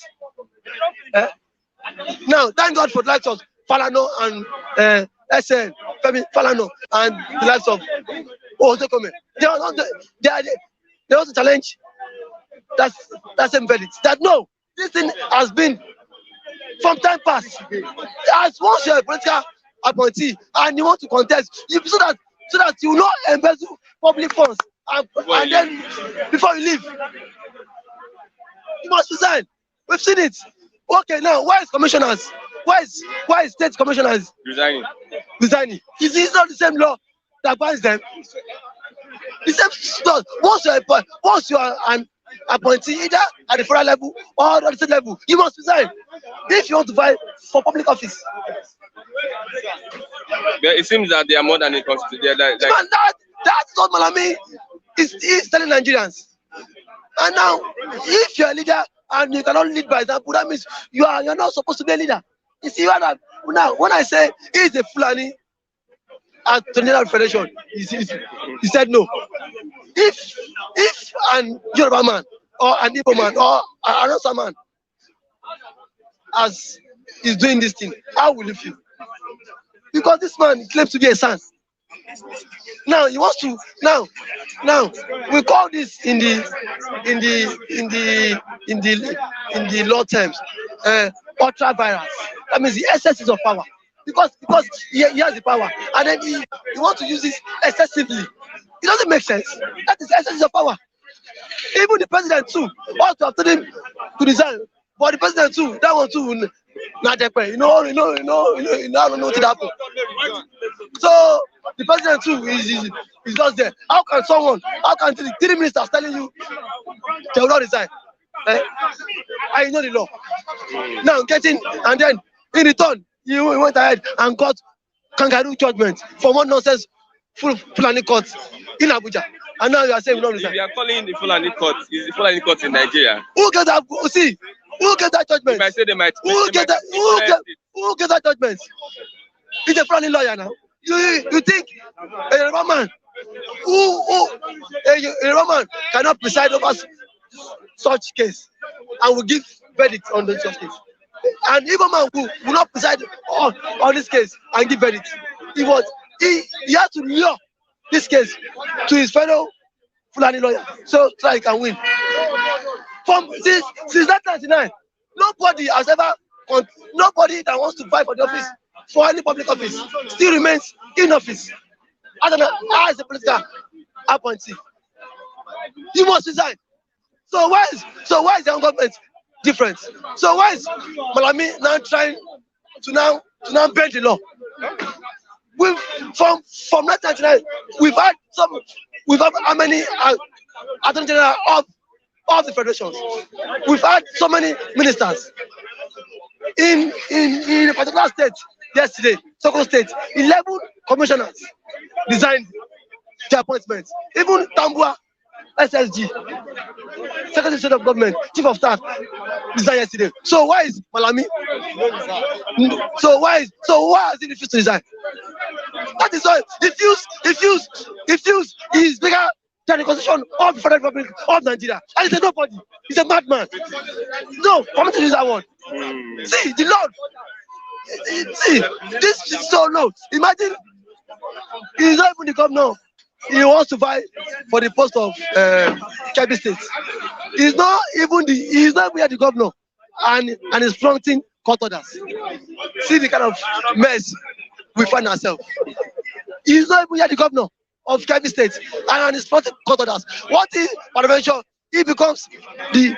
[SPEAKER 4] Now, thank God for the likes of Falano and SN, Falano and the likes of Ozekome. They want to challenge that same verdict. That no, this thing has been from time past. As once you're a political appointee and you want to contest, so that you will not embezzle public funds and then before you leave, you must resign. We've seen it. Okay, now why is commissioners? Why is state commissioners resigning? Is not the same law that binds them? The same law. Once you are an appointee, either at the federal level or at the state level, you must resign if you want to vie for public office.
[SPEAKER 2] But it seems that they are more than a constitution.
[SPEAKER 4] That's what Malami is telling Nigerians. And now, if you're a leader and you cannot lead by example, that means you're not supposed to be a leader. You see, now when I say he's a Fulani at the General Federation, he said no. If an Yoruba man or an Igbo man or an Ransom man is doing this thing, how will you feel? Because this man claims to be a son. Now he wants to now we call this in the law terms ultra virus. That means the excesses of power. Because he has the power and then he wants to use it excessively. It doesn't make sense. That is excesses of power. Even the president too wants to have told him to resign. But the president too, that one too, not you know, I don't know what happened. So the president too is just there. How can the 3 ministers telling you they will not resign? I know the law. Now and then in return, he went ahead and got kangaroo judgment for one nonsense Fulani court in Abuja. And now you are saying we don't resign.
[SPEAKER 2] If you are calling the Fulani court, is the Fulani court in Nigeria?
[SPEAKER 4] Who get that? See, who get that judgment?
[SPEAKER 2] If I say they might.
[SPEAKER 4] Who get that judgment? He's a Fulani lawyer now. You think a Yoruba man a Yoruba man cannot preside over such case and will give verdict on the such case? And Igbo man who will not preside on this case and give verdict. He has to lure this case to his fellow Fulani lawyer so he can win. since 1999, nobody has ever, nobody that wants to fight for the office, for any public office, still remains in office as a political appointee. You must resign. So why is the government different? So why is Malami now trying to now bend the law? From 1999, we've had how many attorney general of the federations? We've had so many ministers in a particular state. Yesterday, Sokoto State, 11 commissioners resigned their appointments. Even Tambua SSG, Secretary of State of Government, Chief of Staff, resigned yesterday. So why is Malami? So why has he refused to resign? That is why he feels he is bigger than the constitution of the Federal Republic of Nigeria. And he's a nobody. He's a madman. No, I'm not to use that word. See, the Lord. See, this is so low. Imagine he's not even the governor. He wants to fight for the post of Kebbi State. He's not even the governor, and he's flaunting court orders. See the kind of mess we find ourselves. He's not even the governor of Kebbi State, and he's flaunting court orders. What if, peradventure, he becomes the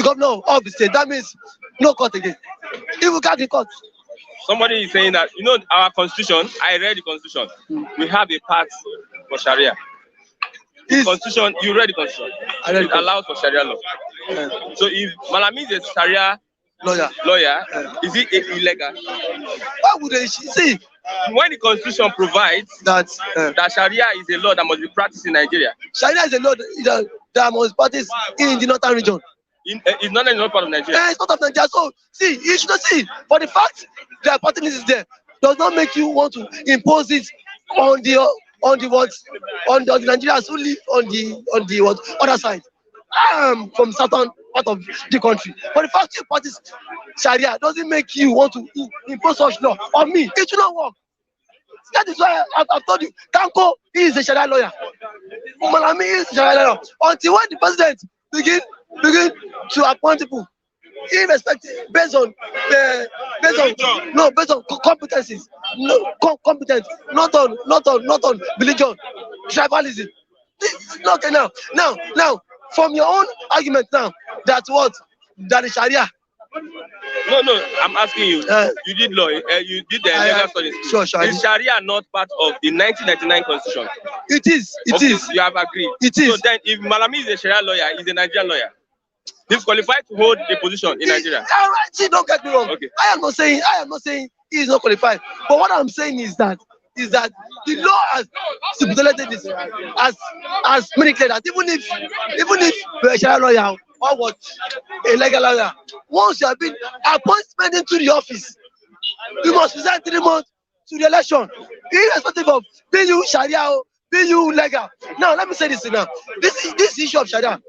[SPEAKER 4] governor of the state? That means no court again. He will get the court.
[SPEAKER 2] Somebody is saying that, you know, our constitution, I read the constitution, we have a part for Sharia. The constitution, you read the constitution, it allows for Sharia law. So if Malami is a Sharia lawyer, is it illegal?
[SPEAKER 4] Why would they see?
[SPEAKER 2] When the constitution provides that Sharia is a law that must be practiced in Nigeria.
[SPEAKER 4] Sharia is a law that must be practiced in the northern region.
[SPEAKER 2] It's not in another part of Nigeria.
[SPEAKER 4] It's not of Nigeria. So see, you should see. For the fact that party is there does not make you want to impose it on the Nigerians who live on the other side. I am from southern part of the country. But the fact you practice Sharia doesn't make you want to impose such law on me. It should not work. That is why I've told you, Kanko is a Sharia lawyer. Malami is a Sharia lawyer. Until when the president begin to appoint people, irrespective, based on competencies, competence, not on religion, tribalism. This is not okay now. From your own argument now, that is Sharia.
[SPEAKER 2] No, I'm asking you. You did law. You did the legal studies.
[SPEAKER 4] Sure.
[SPEAKER 2] Is Sharia not part of the 1999 constitution?
[SPEAKER 4] It is.
[SPEAKER 2] You have agreed.
[SPEAKER 4] It is.
[SPEAKER 2] So then, if Malami is a Sharia lawyer, he's a Nigerian lawyer. He's qualified to hold a position in Nigeria.
[SPEAKER 4] See, don't get me wrong. Okay. I am not saying he is not qualified. But what I'm saying is that the law has stipulated this as many clear that even if you're a Sharia lawyer or what, a legal lawyer, once you have been appointed into the office, you must resign 3 months to the election, irrespective of being you Sharia or being you legal. Now let me say this now. This issue of Sharia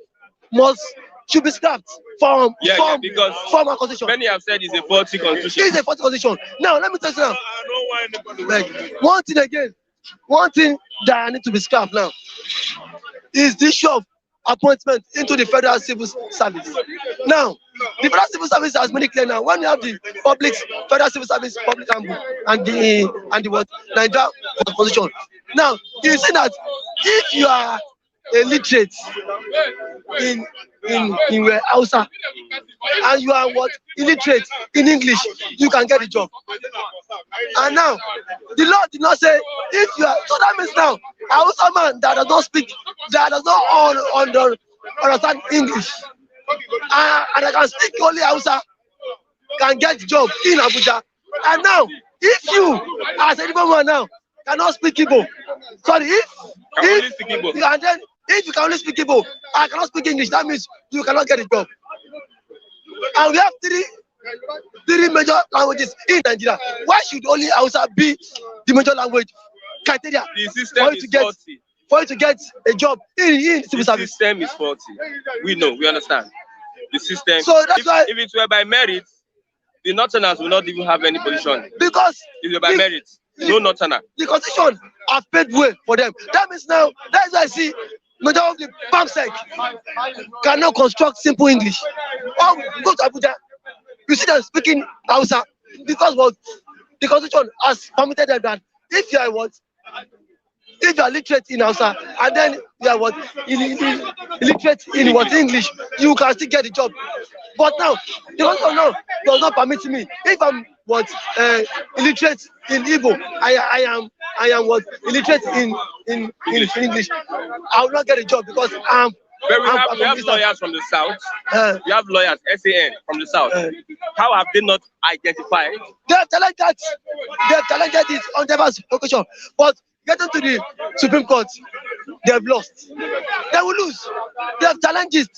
[SPEAKER 4] should be scrapped from our constitution.
[SPEAKER 2] Many have said it's a faulty constitution.
[SPEAKER 4] It's a faulty constitution. Now let me tell you now. One thing that I need to be scrapped now is the issue of appointment into the Federal Civil Service. Now, the Federal Civil Service has made it clear now. When you have the Federal Civil Service public handbook and the Nigeria Constitution. Now, you see that if you are illiterate in Hausa and you are illiterate in English, you can get the job. And now the law did not say if you are, so that means now a Hausa man that does not understand English and I can speak only Hausa can get the job in Abuja. And now if you as a man now cannot speak Igbo, sorry, if you can only speak Igbo, I cannot speak English, that means you cannot get a job. And we have three major languages in Nigeria. Why should only Hausa be the major language criteria for you to get a job in civil service?
[SPEAKER 2] The system is faulty. We know, we understand. The system.
[SPEAKER 4] So that's why
[SPEAKER 2] if it were by merit, the Northerners will not even have any position.
[SPEAKER 4] Because
[SPEAKER 2] if it were by merit, no Northerner.
[SPEAKER 4] The constitution have paved way for them. That means now, that's why I see majority of the PAMSEC cannot construct simple English. Or go to Abuja, you see them speaking Hausa because what the constitution has permitted them that if you are what, if you are literate in Hausa and then you are what illiterate in what English, you can still get the job. But now the constitution no does not permit me. If I'm what illiterate in Igbo, I am what illiterate in English, I will not get a job because I'm.
[SPEAKER 2] But we have lawyers from the south. We have lawyers, SAN, from the south. How have they not identified?
[SPEAKER 4] They have challenged that. They have challenged it on diverse occasions. But getting to the Supreme Court, they have lost. They will lose. They have challenged it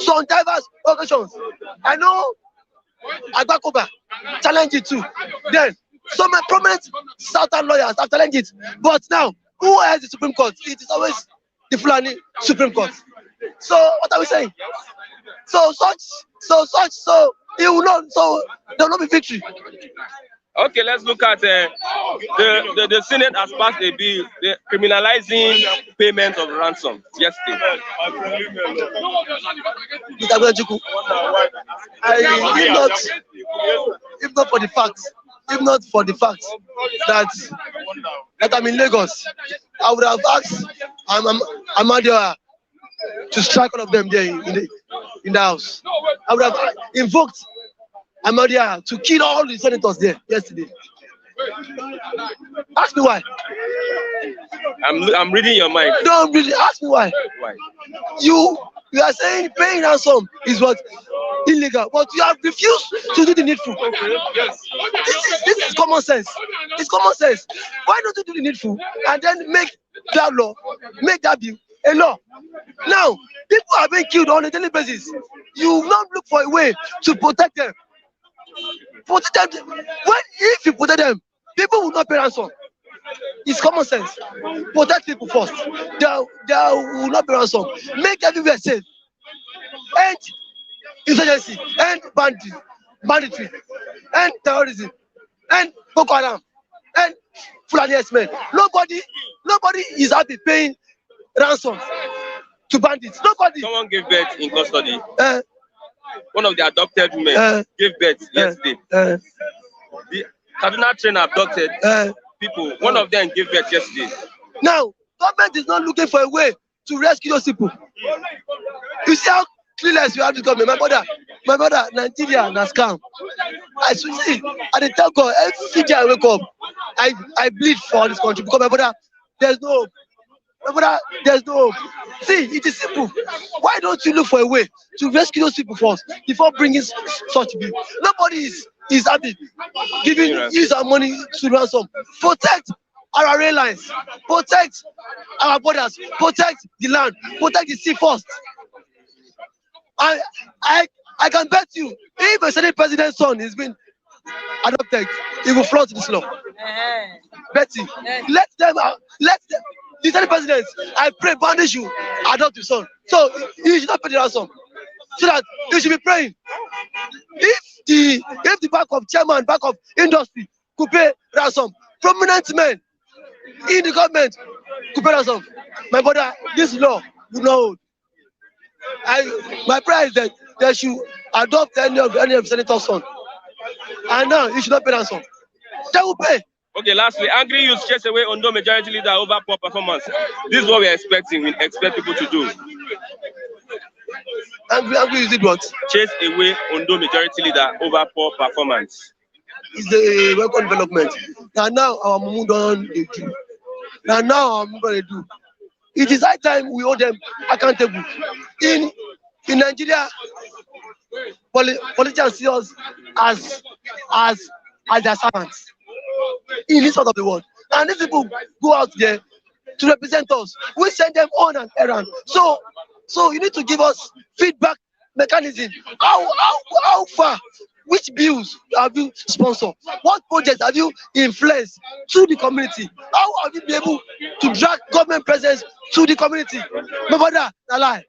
[SPEAKER 4] on diverse occasions. I know Agbakoba challenged it too. Then some prominent southern lawyers have challenged it. But now, who has the Supreme Court? It is always the Fulani Supreme Court. So what are we saying? So it will not. So there will not be victory.
[SPEAKER 2] Okay, let's look at the Senate has passed a bill criminalizing payment of ransom yesterday.
[SPEAKER 4] If not for the fact that I'm in Lagos, I would have asked Amadia to strike all of them there in the house. I would have invoked Amadia to kill all the senators there yesterday. Ask me why.
[SPEAKER 2] I'm reading your mind.
[SPEAKER 4] Don't really ask me why.
[SPEAKER 2] Why?
[SPEAKER 4] You are saying paying ransom is what illegal, but you have refused to do the needful.
[SPEAKER 2] Yes.
[SPEAKER 4] This is common sense. It's common sense. Why don't you do the needful and then make that law, make that bill a law? Now, people are being killed on a daily basis. You not look for a way to protect them. Protect them. If you protect them, people will not pay ransom. It's common sense. Protect people first. They will not pay ransom. Make everywhere safe. End insurgency. End banditry. End terrorism. End Boko Haram. End Fulani men. Nobody is happy paying ransom to bandits. Nobody.
[SPEAKER 2] Someone gave birth in custody. One of the adopted women gave birth yesterday. The Kaduna train abducted people. One of them gave birth yesterday.
[SPEAKER 4] Now, government is not looking for a way to rescue those people. You see how clueless we have this government. My brother, Nigeria na scam. I see. At the tell God, every day I wake up, I bleed for this country because my brother, there's no hope. My brother, there's no hope. See, it is simple. Why don't you look for a way to rescue those people first before bringing such bill? Nobody is happy giving use our money to ransom. Protect our rail lines, protect our borders, protect the land, protect the sea first. I can bet you, if a Senate president's son is being adopted, he will flout this law. Betty, let them. The Senate president, I pray, banish you, adopt your son. So you should not pay the ransom. So that you should be praying. If the back of chairman, back of industry could pay ransom, prominent men in the government could pay ransom. My brother, this law will not hold. My prayer is that they should adopt any of senator's son. And now you should not pay ransom. They will pay.
[SPEAKER 2] Okay, lastly, angry youth chase away Ondo majority leader over poor performance. This is what we're expecting. We expect people to do.
[SPEAKER 4] Angry youth did what?
[SPEAKER 2] Chase away Ondo majority leader over poor performance.
[SPEAKER 4] It's the welcome development. Now our Mumu don't do. Now our Mumu they do. It is high time we hold them accountable. In Nigeria, politicians see us as their servants. In this part of the world, and these people go out there to represent us. We send them on an errand. So you need to give us feedback mechanism. How far? Which bills have you sponsored? What projects have you influenced to the community? How have you been able to drag government presence to the community? My brother, a lie.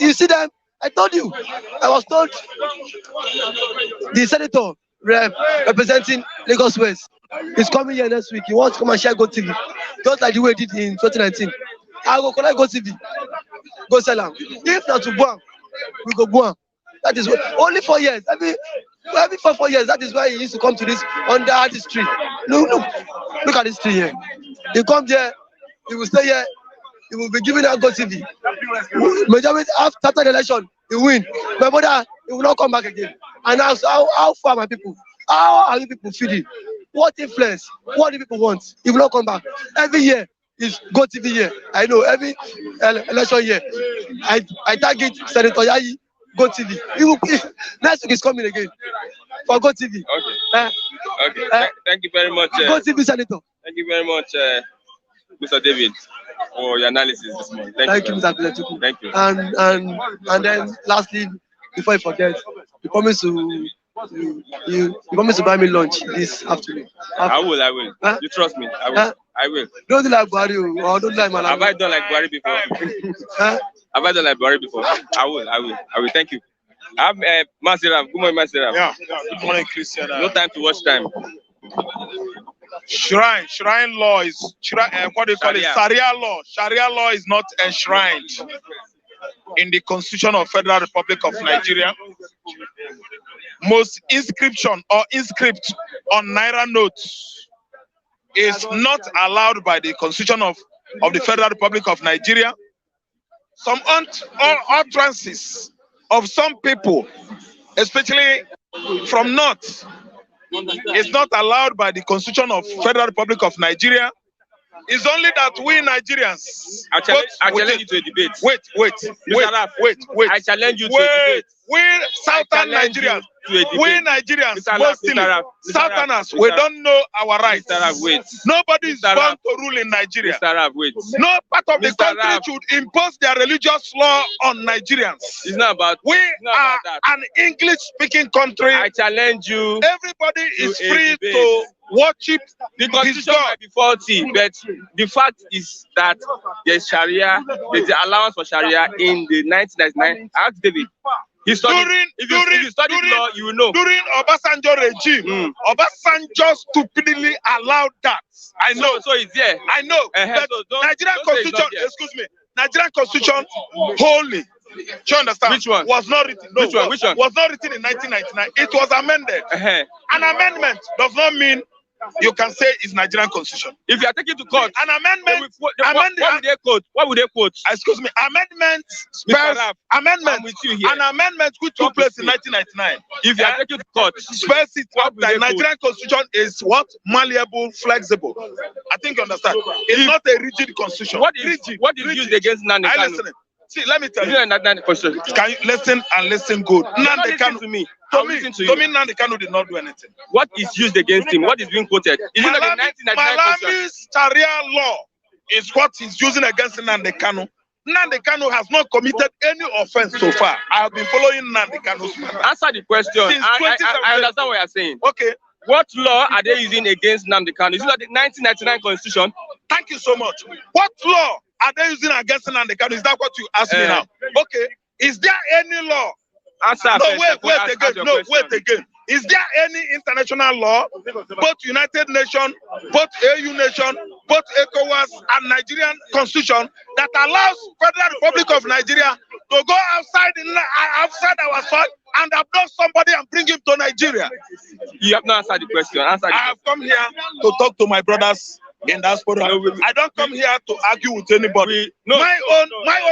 [SPEAKER 4] You see them? I told you. I was told the senator representing Lagos West is coming here next week. He wants to come and share Go TV, just like the way he did in 2019. I go collect Go TV, go sell am. If not to go am, we go go am. That is what, only 4 years. Every 4 years. That is why he used to come to this under this tree. Look at this tree here. He come there, he will stay here, he will be giving out Go TV. Majority after the election, he win. My brother, he will not come back again. And how far my people? How are you people feeding? What influence? What do people want? He will not come back. Every year is Go TV year. I know every election year. I target Senator Yayi, Go TV. Next week is coming again for Go TV.
[SPEAKER 2] Okay. Thank you very much.
[SPEAKER 4] Go TV Senator.
[SPEAKER 2] Thank you very much, Mr. David, for your analysis this morning.
[SPEAKER 4] Thank you, Mr. Biletuku.
[SPEAKER 2] Thank you.
[SPEAKER 4] And then lastly, before I forget, you promise to buy me lunch this afternoon.
[SPEAKER 2] I will.
[SPEAKER 4] Huh?
[SPEAKER 2] You trust me? I will. I will.
[SPEAKER 4] Don't do like Buhari or don't like Malawi.
[SPEAKER 2] Have I done like Buhari before?
[SPEAKER 4] Huh?
[SPEAKER 2] Have I done like Buhari before? I will. Thank you. I have Masiram. Good morning, Masiram.
[SPEAKER 5] Yeah. Good morning, Christian.
[SPEAKER 2] No time to watch time.
[SPEAKER 5] Shrine law is what do you call it? Sharia law. Sharia law is not enshrined in the Constitution of Federal Republic of Nigeria. Most inscription or inscript on Naira notes is not allowed by the Constitution of the Federal Republic of Nigeria. Some utterances of some people, especially from North, is not allowed by the Constitution of Federal Republic of Nigeria. It's only that we Nigerians.
[SPEAKER 2] I challenge you to a debate.
[SPEAKER 5] Wait.
[SPEAKER 2] I challenge you to a debate.
[SPEAKER 5] We Southern Nigerians, we Nigerians, mostly Southerners, we don't know our rights. Nobody is born to rule in Nigeria. No part of the country should impose their religious law on Nigerians.
[SPEAKER 2] It's not about.
[SPEAKER 5] We are an English-speaking country.
[SPEAKER 2] I challenge you.
[SPEAKER 5] Everybody is free to worship
[SPEAKER 2] the Constitution might be faulty, but the fact is that there's Sharia, there's the allowance for Sharia in the 1999. Ask David. If you study law, you will know.
[SPEAKER 5] During Obasanjo regime, Obasanjo stupidly allowed that. I know.
[SPEAKER 2] So it's there.
[SPEAKER 5] I know. But Nigerian Constitution, excuse me, Nigerian Constitution, holy. Do you understand?
[SPEAKER 2] Which one?
[SPEAKER 5] Was not written. No,
[SPEAKER 2] Which one?
[SPEAKER 5] Was not written in 1999. It was amended. An amendment does not mean you can say it's Nigerian Constitution.
[SPEAKER 2] If you are taken to court,
[SPEAKER 5] an amendment.
[SPEAKER 2] what would they quote? What would they quote?
[SPEAKER 5] Excuse me. Amendment spells amendment. An amendment which took place in 1999.
[SPEAKER 2] If you are taken to court,
[SPEAKER 5] spells it out that Nigerian Constitution is what? Malleable, flexible. I think you understand. It's not a rigid constitution.
[SPEAKER 2] What is used against Nnamdi Kanu?
[SPEAKER 5] I listen. See, let me tell you.
[SPEAKER 2] Can
[SPEAKER 5] you listen and listen good? Nnamdi Kanu
[SPEAKER 2] to me.
[SPEAKER 5] To me, Nnamdi Kanu did not do anything.
[SPEAKER 2] What is used against him? What is being quoted? Is it like a 1999
[SPEAKER 5] Malami's Sharia law is what is using against Nnamdi Kanu. Nnamdi Kanu has not committed any offense so far. I have been following Nnamdi Kanu's matter.
[SPEAKER 2] Answer the question. I understand what you're saying.
[SPEAKER 5] Okay.
[SPEAKER 2] What law are they using against Nnamdi Kanu? Is it like the 1999 Constitution?
[SPEAKER 5] Thank you so much. What law are they using against Nnamdi Kanu? Is that what you asked me now? Okay. Is there any law?
[SPEAKER 2] Answer.
[SPEAKER 5] No, wait again. Is there any international law, both United Nations, both AU nation, both ECOWAS and Nigerian Constitution that allows Federal Republic of Nigeria to go outside our soil and abduct somebody and bring him to Nigeria?
[SPEAKER 2] You have not answered the question. I
[SPEAKER 5] have come here to talk to my brothers in diaspora. I don't come here to argue with anybody. My own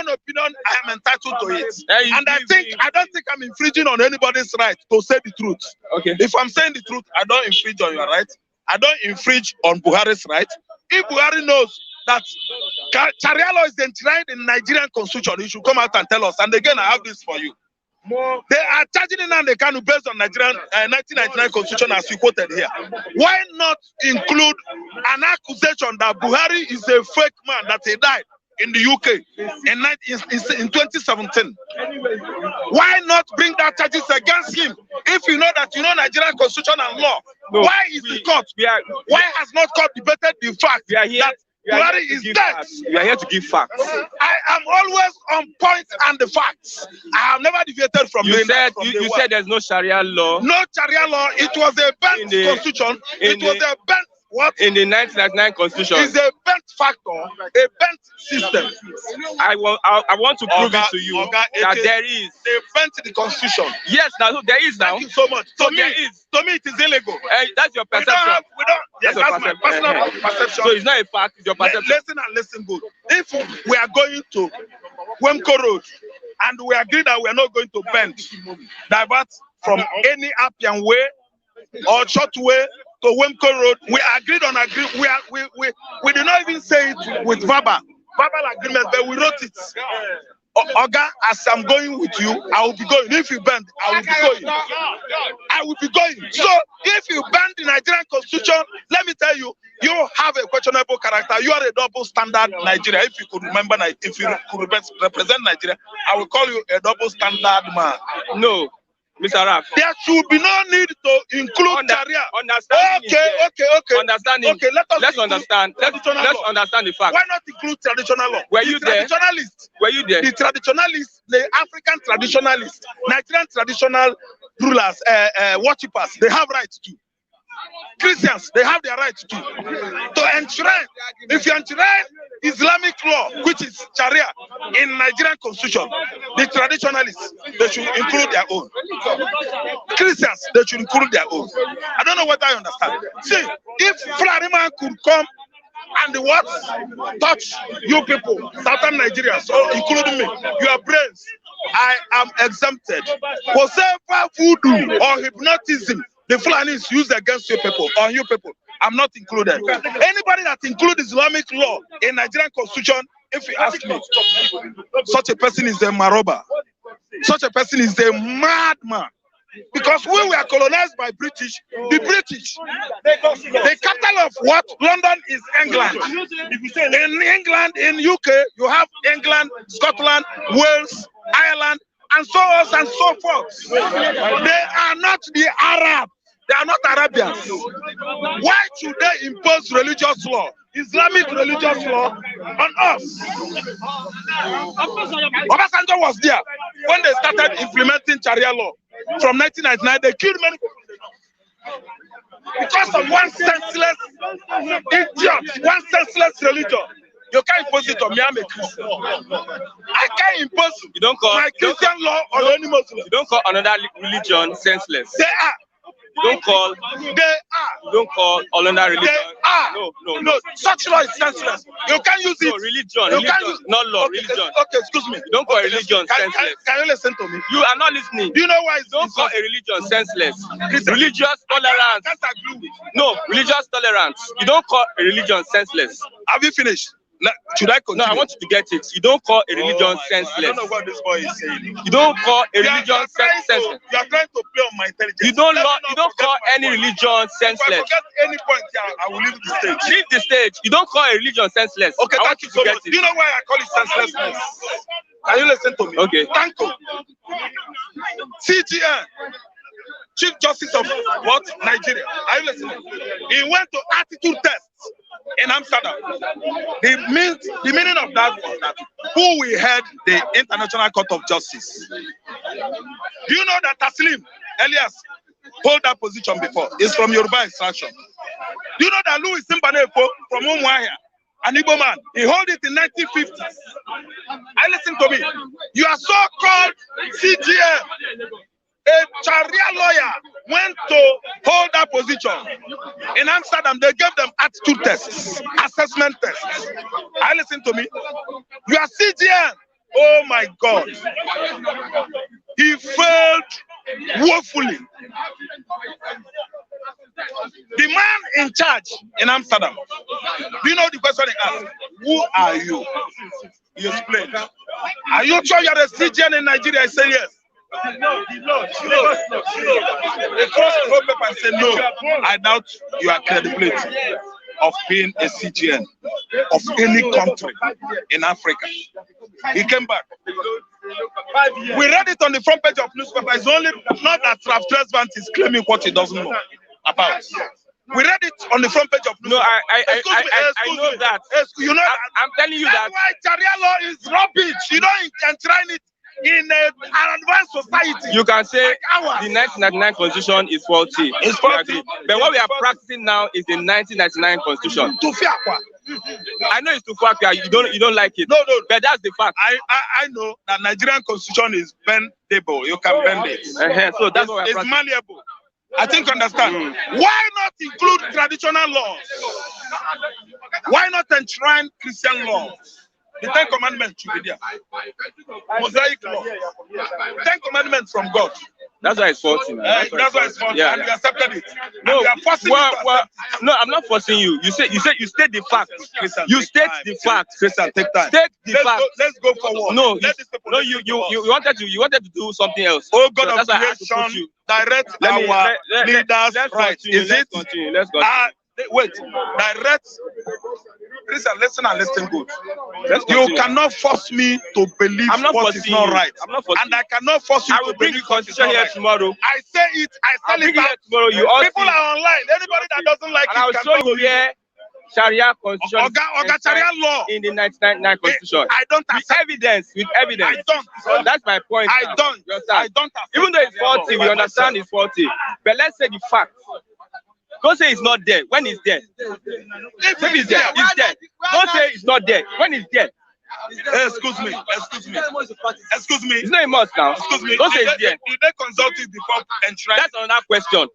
[SPEAKER 5] opinion, I am entitled to it. And I don't think I'm infringing on anybody's right to say the truth.
[SPEAKER 2] Okay.
[SPEAKER 5] If I'm saying the truth, I don't infringe on your right. I don't infringe on Buhari's right. If Buhari knows that Sharia law is enshrined in Nigerian Constitution, he should come out and tell us. And again, I have this for you. They are charging Nnamdi Kanu based on Nigerian 1999 Constitution as you quoted here. Why not include an accusation that Buhari is a fake man, that he died in the UK in 2017? Why not bring that charges against him if you know that you know Nigerian Constitution and law? Why is the court? Why has not court debated the fact that Buhari is dead?
[SPEAKER 2] We are here to give facts.
[SPEAKER 5] I am always on point and the facts. I have never deviated from
[SPEAKER 2] you said there's no Sharia law.
[SPEAKER 5] No Sharia law. It was a bent constitution. It was a bent what?
[SPEAKER 2] In the 1999 Constitution.
[SPEAKER 5] It's a bent factor, a bent system.
[SPEAKER 2] I want to prove it to you that there is.
[SPEAKER 5] They bent the constitution.
[SPEAKER 2] Yes, now there is now.
[SPEAKER 5] Thank you so much.
[SPEAKER 2] So
[SPEAKER 5] To me, it is illegal.
[SPEAKER 2] That's your perception.
[SPEAKER 5] Yes, that's my personal perception.
[SPEAKER 2] So it's not a fact, it's your perception.
[SPEAKER 5] Listen and listen good. If we are going to Wemco Road and we agree that we are not going to bend, divert from any Appian way or short way to Wemco Road, we agreed on we did not even say it with verbal agreement, but we wrote it. Oga, as I'm going with you, I will be going. If you bend, I will be going. I will be going. So if you bend the Nigerian constitution, let me tell you, you have a questionable character. You are a double standard Nigeria. If you could remember, if you could represent Nigeria, I will call you a double standard man.
[SPEAKER 2] No. Mr. Raf.
[SPEAKER 5] There should be no need to include Sharia. Okay.
[SPEAKER 2] Understanding.
[SPEAKER 5] Okay,
[SPEAKER 2] let's understand. Let's understand the fact.
[SPEAKER 5] Why not include traditional law?
[SPEAKER 2] Were you there? Were you there?
[SPEAKER 5] The traditionalists, the African traditionalists, Nigerian traditional rulers, worshippers, they have rights too. Christians, they have their right to enshrine. If you enshrine Islamic law, which is Sharia, in Nigerian constitution, the traditionalists, they should include their own. Christians, they should include their own. I don't know what I understand. See, if Fulani could come and what touch you people, Southern Nigeria, so including me, your brains, I am exempted. Whatever voodoo or hypnotism the Fulanis use against you people, on you people, I'm not included. Anybody that includes Islamic law in Nigerian constitution, if you ask me, such a person is a maroba. Such a person is a madman. Because we were colonized by British, the British, the capital of what? London is England. In England, in UK, you have England, Scotland, Wales, Ireland, and so on and so forth. They are not the Arab. They are not Arabians. Why should they impose religious law, Islamic religious law, on us? Obasanjo was there when they started implementing Sharia law. From 1999, they killed many people because of one senseless idiot, one senseless religion. You can't impose it on me. I'm a Christian. I can't impose my Christian law on any Muslim.
[SPEAKER 2] You don't call another religion senseless.
[SPEAKER 5] They are.
[SPEAKER 2] Don't call.
[SPEAKER 5] They are.
[SPEAKER 2] Don't call another religion.
[SPEAKER 5] They are. No. Such law is senseless. You can't use it.
[SPEAKER 2] No, religion. Not law.
[SPEAKER 5] Okay,
[SPEAKER 2] religion.
[SPEAKER 5] Okay, excuse me.
[SPEAKER 2] You don't call a religion senseless.
[SPEAKER 5] Can you listen to me?
[SPEAKER 2] You are not listening.
[SPEAKER 5] Do you know why?
[SPEAKER 2] Don't call a religion senseless. Religious tolerance. No, religious tolerance. You don't call a religion senseless.
[SPEAKER 5] Have you finished? Should I continue?
[SPEAKER 2] No, I want you to get it. You don't call a religion senseless.
[SPEAKER 5] I don't know what this boy is saying.
[SPEAKER 2] You don't call a religion senseless.
[SPEAKER 5] You are trying to play on my intelligence.
[SPEAKER 2] You don't call any religion senseless.
[SPEAKER 5] If I forget any point here, I will leave the stage.
[SPEAKER 2] Leave the stage. You don't call a religion senseless.
[SPEAKER 5] Okay, thank you so much. Do you know why I call it senselessness? Can you listen to me?
[SPEAKER 2] Okay.
[SPEAKER 5] Thank you. CGN, Chief Justice of what? Nigeria. Are you listening? He went to attitude tests in Amsterdam. The meaning of that was that who will head the International Court of Justice. Do you know that Taslim Elias hold that position before? It's from Yoruba extraction. Do you know that Louis Simbanefo from Umuahia, an Igbo man, he held it in 1950s? I listen to me. You are so-called CGM. A Sharia lawyer went to hold that position. In Amsterdam, they gave them attitude tests, assessment tests. I listen to me. You are CGN. Oh my God. He failed woefully. The man in charge in Amsterdam, do you know the question he asked? Who are you? He explained. Are you sure you are a CGN in Nigeria? I say yes. No. They crossed the whole paper and said, no, I doubt your credibility of being a CGN of any country in Africa. He came back. We read it on the front page of newspaper. It's only not that Ralph Tresvant is claiming what he doesn't know about. We read it on the front page of newspaper.
[SPEAKER 2] I know that.
[SPEAKER 5] You know,
[SPEAKER 2] I'm telling you that.
[SPEAKER 5] That's why Sharia law is rubbish. You don't enshrine it in an advanced society.
[SPEAKER 2] You can say the 1999 constitution is faulty.
[SPEAKER 5] It's faulty.
[SPEAKER 2] But what we are practicing now is the 1999 constitution. I know it's too far. You don't like it.
[SPEAKER 5] No,
[SPEAKER 2] but that's the fact.
[SPEAKER 5] I know that Nigerian constitution is bendable. You can bend it.
[SPEAKER 2] So that's what
[SPEAKER 5] it's malleable. I think you understand. Why not include traditional laws? Why not enshrine Christian laws? The 10 Commandments should be there. Mosaic law. 10 Commandments from God.
[SPEAKER 2] That's why it's faulty.
[SPEAKER 5] That's why it's faulty. And you accepted it.
[SPEAKER 2] No,
[SPEAKER 5] you are forcing
[SPEAKER 2] no, I'm not forcing you. You state the fact. You state the fact.
[SPEAKER 5] Christian, take time.
[SPEAKER 2] State the fact.
[SPEAKER 5] Let's go forward.
[SPEAKER 2] No, you wanted to do something else.
[SPEAKER 5] Oh God of creation, direct our leaders right. Is it?
[SPEAKER 2] Let's continue.
[SPEAKER 5] Wait, direct. Christian, listen and listen good. You cannot force me to believe what is not right. And I cannot force you to believe what is not right.
[SPEAKER 2] Tomorrow.
[SPEAKER 5] I say it, I tell it back.
[SPEAKER 2] Tomorrow.
[SPEAKER 5] People are online. Anybody that doesn't like it
[SPEAKER 2] I'll show you here Sharia constitution.
[SPEAKER 5] Sharia law
[SPEAKER 2] in the 1999 constitution.
[SPEAKER 5] I don't have
[SPEAKER 2] evidence. I don't. So that's my point.
[SPEAKER 5] I don't.
[SPEAKER 2] Even though it's faulty, we understand it's faulty. But let's say the fact. Don't say it's not there when it's there. If it's there, it's there. Don't say it's not there when it's there.
[SPEAKER 5] Excuse me.
[SPEAKER 2] It's not a must now.
[SPEAKER 5] Excuse me.
[SPEAKER 2] Don't say it's there.
[SPEAKER 5] Did they consult it before entering?
[SPEAKER 2] That's another question.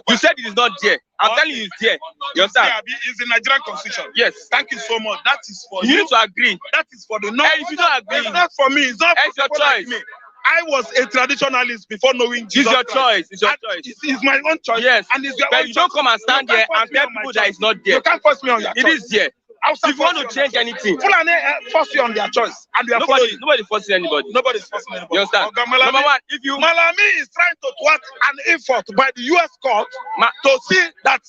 [SPEAKER 2] You said it is not there. I'm telling you it's there. You understand?
[SPEAKER 5] It's in Nigerian constitution.
[SPEAKER 2] Yes.
[SPEAKER 5] Thank you so much. That is for you.
[SPEAKER 2] You need to agree.
[SPEAKER 5] That is for the non.
[SPEAKER 2] If you don't agree,
[SPEAKER 5] it's not for me. It's not
[SPEAKER 2] it's your choice.
[SPEAKER 5] Like me. I was a traditionalist before knowing Jesus.
[SPEAKER 2] It's your choice. It's your choice.
[SPEAKER 5] It's my own choice.
[SPEAKER 2] Yes.
[SPEAKER 5] And it's your
[SPEAKER 2] but
[SPEAKER 5] own
[SPEAKER 2] you don't come and stand there and tell people that it's not there.
[SPEAKER 5] You can't force me on your choice.
[SPEAKER 2] It is there. If you want to change anything,
[SPEAKER 5] Fulani force you on their choice. And
[SPEAKER 2] nobody forces anybody.
[SPEAKER 5] Nobody's forcing anybody.
[SPEAKER 2] You understand?
[SPEAKER 5] Number one, if you Malami is trying to thwart an effort by the US court to see that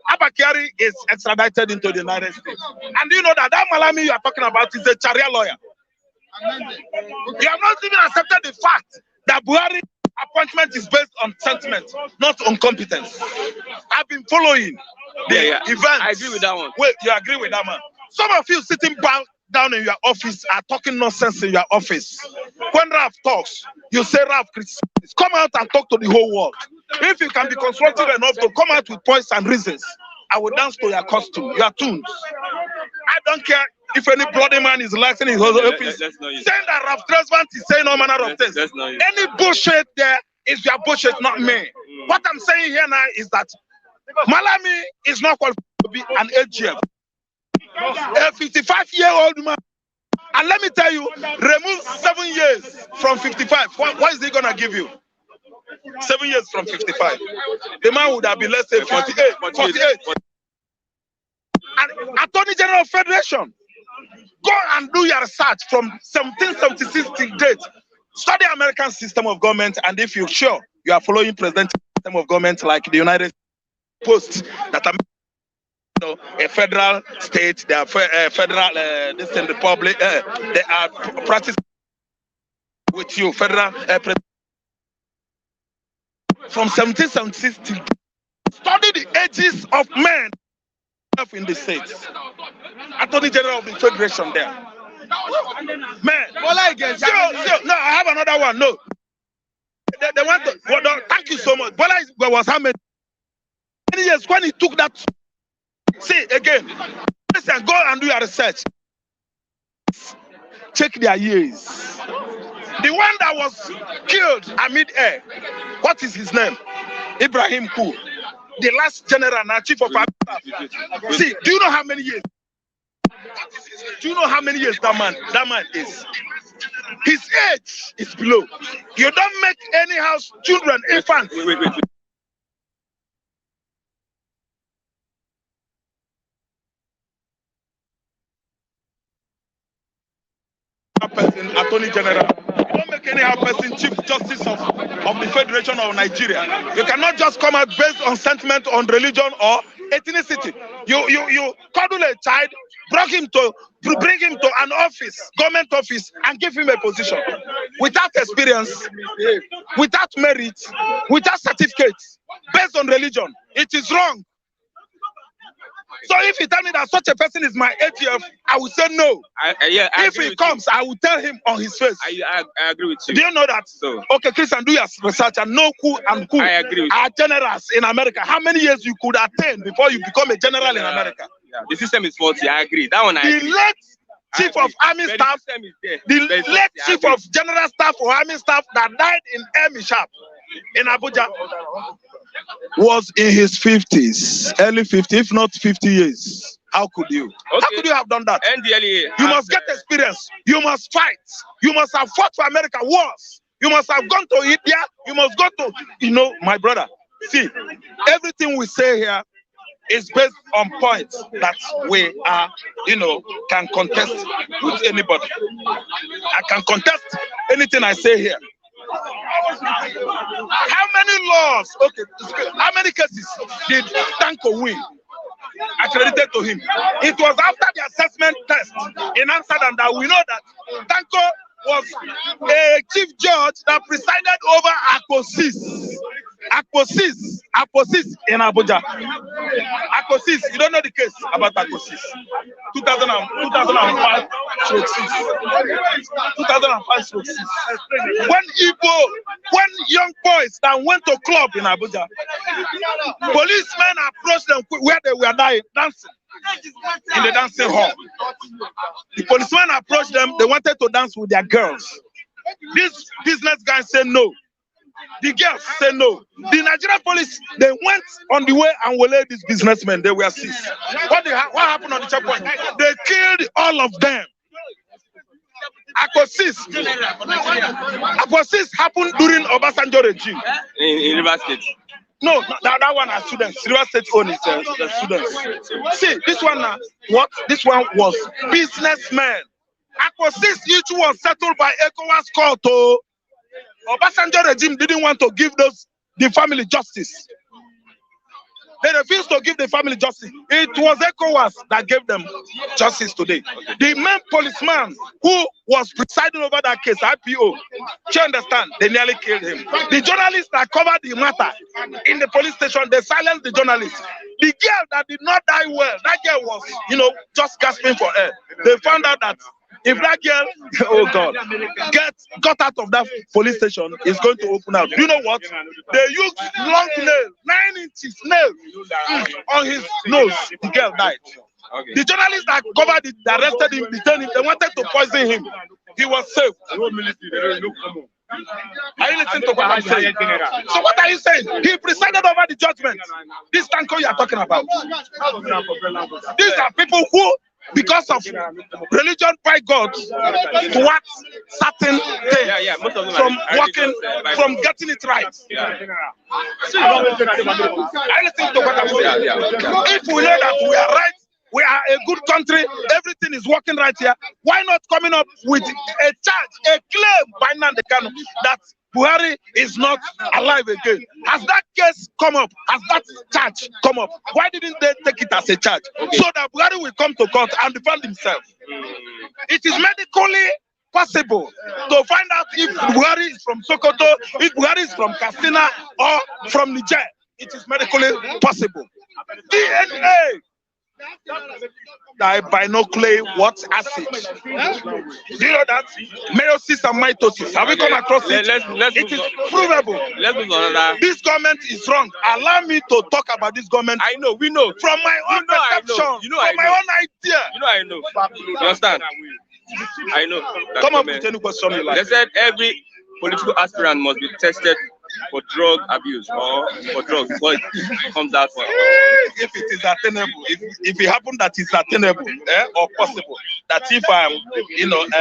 [SPEAKER 5] Abba Kyari is extradited into the United States. And you know that Malami you are talking about is a Sharia lawyer. You have not even accepted the fact that Buhari appointment is based on sentiment, not on competence. I've been following the events.
[SPEAKER 2] I agree with that one.
[SPEAKER 5] Wait, you agree with that man? Some of you sitting down in your office are talking nonsense in your office. When Raf talks, you say Raf criticizes. Come out and talk to the whole world. If you can be constructive enough to come out with points and reasons, I will dance to your costume, your tunes. I don't care if any bloody man is lacking his office. Saying that Raf Tresvant is saying all manner of things. Any bullshit there is your bullshit, not me. What I'm saying here now is that Malami is not qualified to be an AGF. A 55-year-old man. And let me tell you, remove 7 years from 55. What is he going to give you? 7 years from 55. The man would have been, let's say, 48. And Attorney General of Federation, go and do your research from 1776 till date. Study American system of government, and if you're sure you are following presidential system of government like the United States, that a federal state, they are federal, this in the republic, they are practicing with you, federal from 1776 till date. Study the ages of men in the states. Attorney General of the Federation there. Man, no, I have another one. No. They want to, well, thank you so much. Bola was how many years when he took that? See, again, listen, go and do your research. Check their years. The one that was killed amid air, what is his name? Ibrahim Ku. The last general and chief of army. See, do you know how many years? Do you know how many years that man is? His age is below. You don't make any house children, infants. Wait. Attorney General. You don't make any person Chief Justice of the Federation of Nigeria. You cannot just come out based on sentiment, on religion or ethnicity. You cuddle a child, bring him to an office, government office, and give him a position without experience, without merit, without certificates, based on religion. It is wrong. So if you tell me that such a person is my ATF, I will say no. If he comes, I will tell him on his face.
[SPEAKER 2] I agree with you.
[SPEAKER 5] Do you know that? So, okay, Christian, do your research and know who and who
[SPEAKER 2] I agree with
[SPEAKER 5] are generals in America. How many years you could attain before you become a general in America?
[SPEAKER 2] Yeah, the system is faulty. I agree. That one I
[SPEAKER 5] The
[SPEAKER 2] agree.
[SPEAKER 5] late chief of army staff, the late chief of general staff or army staff that died in Army Sharp in Abuja was in his 50s, early 50s, if not 50 years. How could you?
[SPEAKER 2] Okay.
[SPEAKER 5] How could you have done that?
[SPEAKER 2] Test-Ndlea.
[SPEAKER 5] You must get experience. You must fight. You must have fought for America wars. You must have gone to India. You must go to, you know, my brother. See, everything we say here is based on points that we are, you know, can contest with anybody. I can contest anything I say here. How many laws, okay, how many cases did Tanko win? Accredited to him. It was after the assessment test in Amsterdam that we know that Tanko was a chief judge that presided over Aposis in Abuja. Aposis, you don't know the case about Aposis. 2005 stroke 6. 2005 stroke 6. When young boys that went to club in Abuja, policemen approached them where they were dancing. In the dancing hall. The policemen approached them, they wanted to dance with their girls. This business guy said no. The girls said no. The Nigerian police, they went on the way and waylaid these businessmen. They were seized. What happened on the checkpoint? They killed all of them. Aposis happened during Obasanjo regime.
[SPEAKER 2] In River State.
[SPEAKER 5] No, that one are students. River State own is the students. See, this one now, what? This one was businessmen. Aposis each was settled by ECOWAS court. Oh, Obasanjo regime didn't want to give the family justice. They refused to give the family justice. It was ECOWAS that gave them justice today. The main policeman who was presiding over that case, IPO, you understand, they nearly killed him. The journalists that covered the matter in the police station, they silenced the journalists. The girl that did not die well, that girl was, you know, just gasping for air. They found out that if that girl, oh God, got out of that police station, is going to open out. You know what? They used long nail, 9 inches nail on his nose. The girl died. Okay. The journalists that covered it, that arrested him, detained him, they wanted to poison him. He was saved. Are you listening to what I'm saying? So what are you saying? He presided over the judgment. This Tanko you are talking about. These are people who, because of religion by God, thwart certain things from working, from getting it right. I listen to what I'm saying. If we know that we are right, we are a good country, everything is working right here, why not coming up with a charge, a claim by Nnamdi Kanu that Buhari is not alive again? Has that case come up? Has that charge come up? Why didn't they take it as a charge? So that Buhari will come to court and defend himself. It is medically possible to find out if Buhari is from Sokoto, if Buhari is from Katsina or from Niger. It is medically possible. DNA. Binocular what acid? Do you know that? Meiosis and mitosis. Have we come across it? It is provable.
[SPEAKER 2] Let's move on.
[SPEAKER 5] This government is wrong. Allow me to talk about this government.
[SPEAKER 2] I know, we know.
[SPEAKER 5] From my own perception, from my own idea.
[SPEAKER 2] You know, I know. You understand? I know.
[SPEAKER 5] Come up with any question you like.
[SPEAKER 2] They said every political aspirant must be tested for drug abuse or for drugs before it comes out for.
[SPEAKER 5] If it is attainable, if it happens that it's attainable or possible, that if I'm, you know, an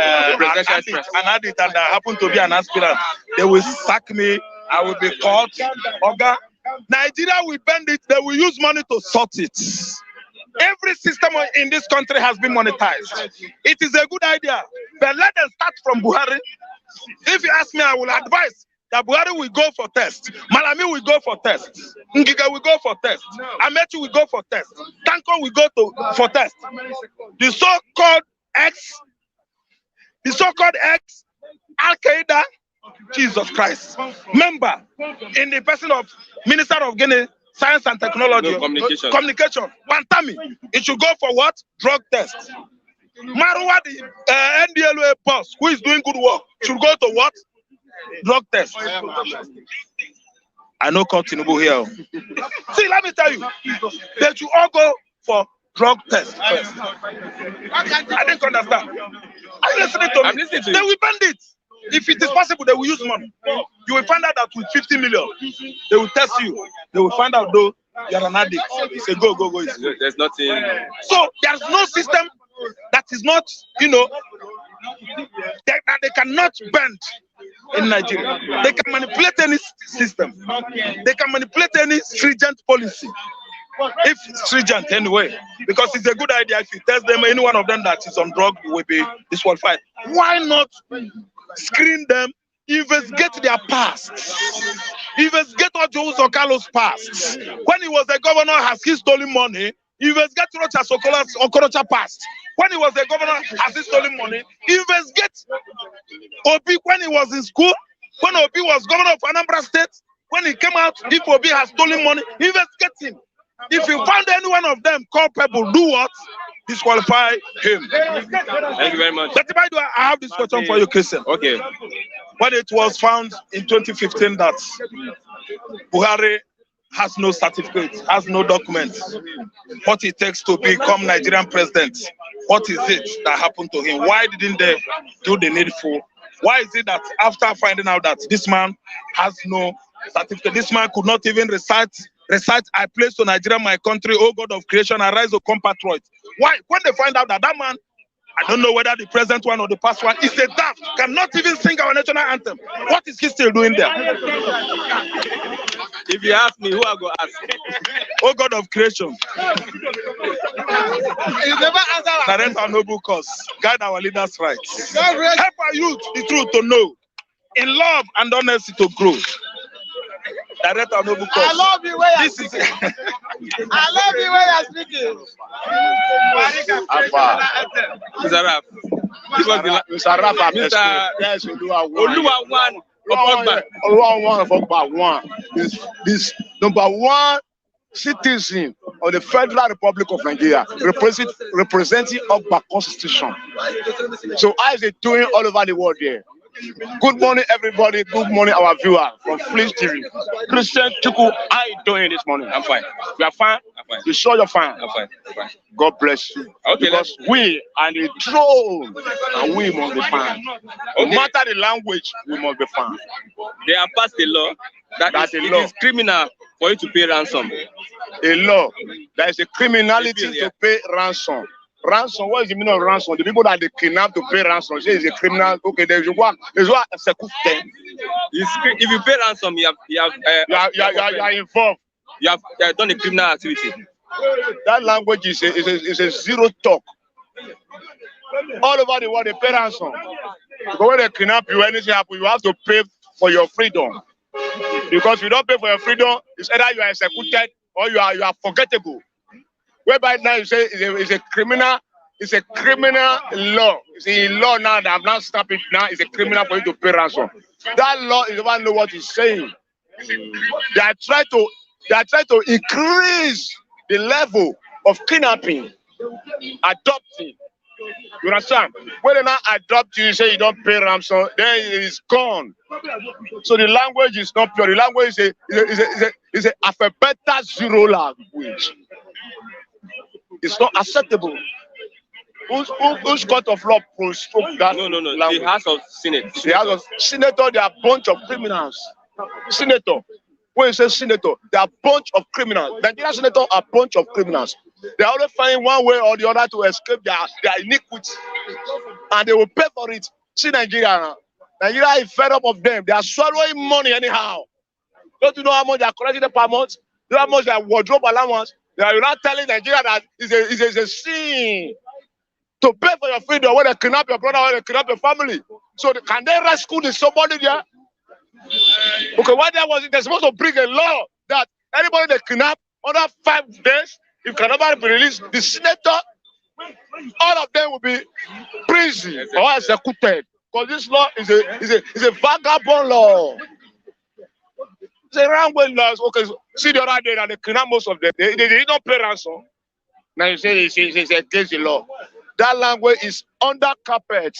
[SPEAKER 5] addict and I happen to be an aspirant, they will sack me. I will be caught. Okay? Nigeria will bend it. They will use money to sort it. Every system in this country has been monetized. It is a good idea, but let them start from Buhari. If you ask me, I will advise that Buhari will go for test. Malami will go for test. Ngiga will go for test. Amechi will go for test. Tanko will go for test. The so-called ex Al-Qaeda, Jesus Christ, member in the person of Minister of Guinea, Science and Technology, Communication, Pantami, it should go for what? Drug test. Marwa, the Ndlea boss, who is doing good work, should go to what? Drug test. I know Tinubu here. See, let me tell you, they should all go for drug test first. I didn't understand. Are you listening to me?
[SPEAKER 2] I'm listening to you.
[SPEAKER 5] They will bend it. If it is possible, they will use money. You will find out that with 50 million, they will test you. They will find out though you are an addict. Say go.
[SPEAKER 2] There's nothing.
[SPEAKER 5] So there's no system that is not, they cannot bend in Nigeria. They can manipulate any system. They can manipulate any stringent policy. If stringent anyway, because it's a good idea. If you test them, any one of them that is on drug will be disqualified. Why not screen them, investigate their past, investigate what Jose Carlos past? When he was a governor, has he stolen money? Investigate Rocha Okorocha past. When he was a governor, has he stolen money? Investigate Obi when he was in school. When Obi was governor of Anambra State, when he came out, if Obi has stolen money, investigate him. If you find any one of them culpable, do what? Disqualify him.
[SPEAKER 2] Thank you very much.
[SPEAKER 5] But I have this question for you, Christian.
[SPEAKER 2] Okay.
[SPEAKER 5] When it was found in 2015 that Buhari has no certificate, has no documents, what it takes to become Nigerian president, what is it that happened to him? Why didn't they do the needful? Why is it that after finding out that this man has no certificate, this man could not even recite, I place to Nigeria, my country, O God of creation, arise, O compatriots. Why? When they find out that that man, I don't know whether the present one or the past one, is a daft, cannot even sing our national anthem. What is he still doing there?
[SPEAKER 2] If you ask me, who I go ask?
[SPEAKER 5] O God of creation. Direct our noble cause. Guide our leaders' rights. Help our youth, the truth to know. In love and honesty to grow. Direct our noble cause.
[SPEAKER 4] I love you where
[SPEAKER 5] this is
[SPEAKER 4] I love you where you're speaking.
[SPEAKER 2] Mr. Raf.
[SPEAKER 6] Mr. Raf,
[SPEAKER 2] Mr.
[SPEAKER 6] Yes,
[SPEAKER 2] Oluwa
[SPEAKER 6] this number one citizen of the Federal Republic of Nigeria, representing Ogba Constitution. So how is it doing all over the world there? Good morning, everybody. Good morning, our viewer from Fleece TV. Christian Chuku, how are you doing this morning?
[SPEAKER 2] I'm fine.
[SPEAKER 6] You are fine?
[SPEAKER 2] I'm fine.
[SPEAKER 6] You sure you're fine?
[SPEAKER 2] I'm fine. I'm fine.
[SPEAKER 6] God bless you.
[SPEAKER 2] Okay,
[SPEAKER 6] because we are the throne and we must be fine. No matter the language, we must be fine.
[SPEAKER 2] They have passed a law that it is criminal for you to pay ransom.
[SPEAKER 6] A law that is a criminality to pay ransom. Ransom, what is the meaning of ransom? The people that they kidnap to pay ransom, say it's a criminal. Okay, there's what execute them.
[SPEAKER 2] If you pay ransom, you are
[SPEAKER 6] involved.
[SPEAKER 2] You have done a criminal activity.
[SPEAKER 6] That language is a zero talk. All over the world, they pay ransom. Because when they kidnap you, anything happens, you have to pay for your freedom. Because if you don't pay for your freedom, it's either you are executed or you are forgettable. Whereby now you say it's a criminal law. It's a law now that I've not stopped it now. It's a criminal for you to pay ransom. That law is the one know what it's saying. They are trying to increase the level of kidnapping, adopting. You understand? When they not adopt you, say you don't pay ransom, then it is gone. So the language is not pure. The language is a alphabetical zero language. It's not acceptable. Whose court of law spoke that?
[SPEAKER 2] No.
[SPEAKER 6] Language?
[SPEAKER 2] The House of Senate.
[SPEAKER 6] The House of Senator, they are a bunch of criminals. Senator, when you say senator, they are a bunch of criminals. Nigerian senator are a bunch of criminals. They are always finding one way or the other to escape their iniquity, and they will pay for it. See Nigeria now. Nigeria is fed up of them. They are swallowing money anyhow. Don't you know how much they are collecting per month? You know how much their wardrobe allowance? You're not telling Nigeria that it's a sin to pay for your freedom when they kidnap your brother, when they kidnap your family. So can they rescue somebody there? Okay, what there was, they're supposed to bring a law that anybody they kidnap under 5 days, if can never be released, the senator, all of them will be prison or executed. Because this law is a vagabond law. It's a wrong law. Okay, see the other day that they kidnap most of them. They don't pay ransom. Now you say it's against the law. That language is under carpet.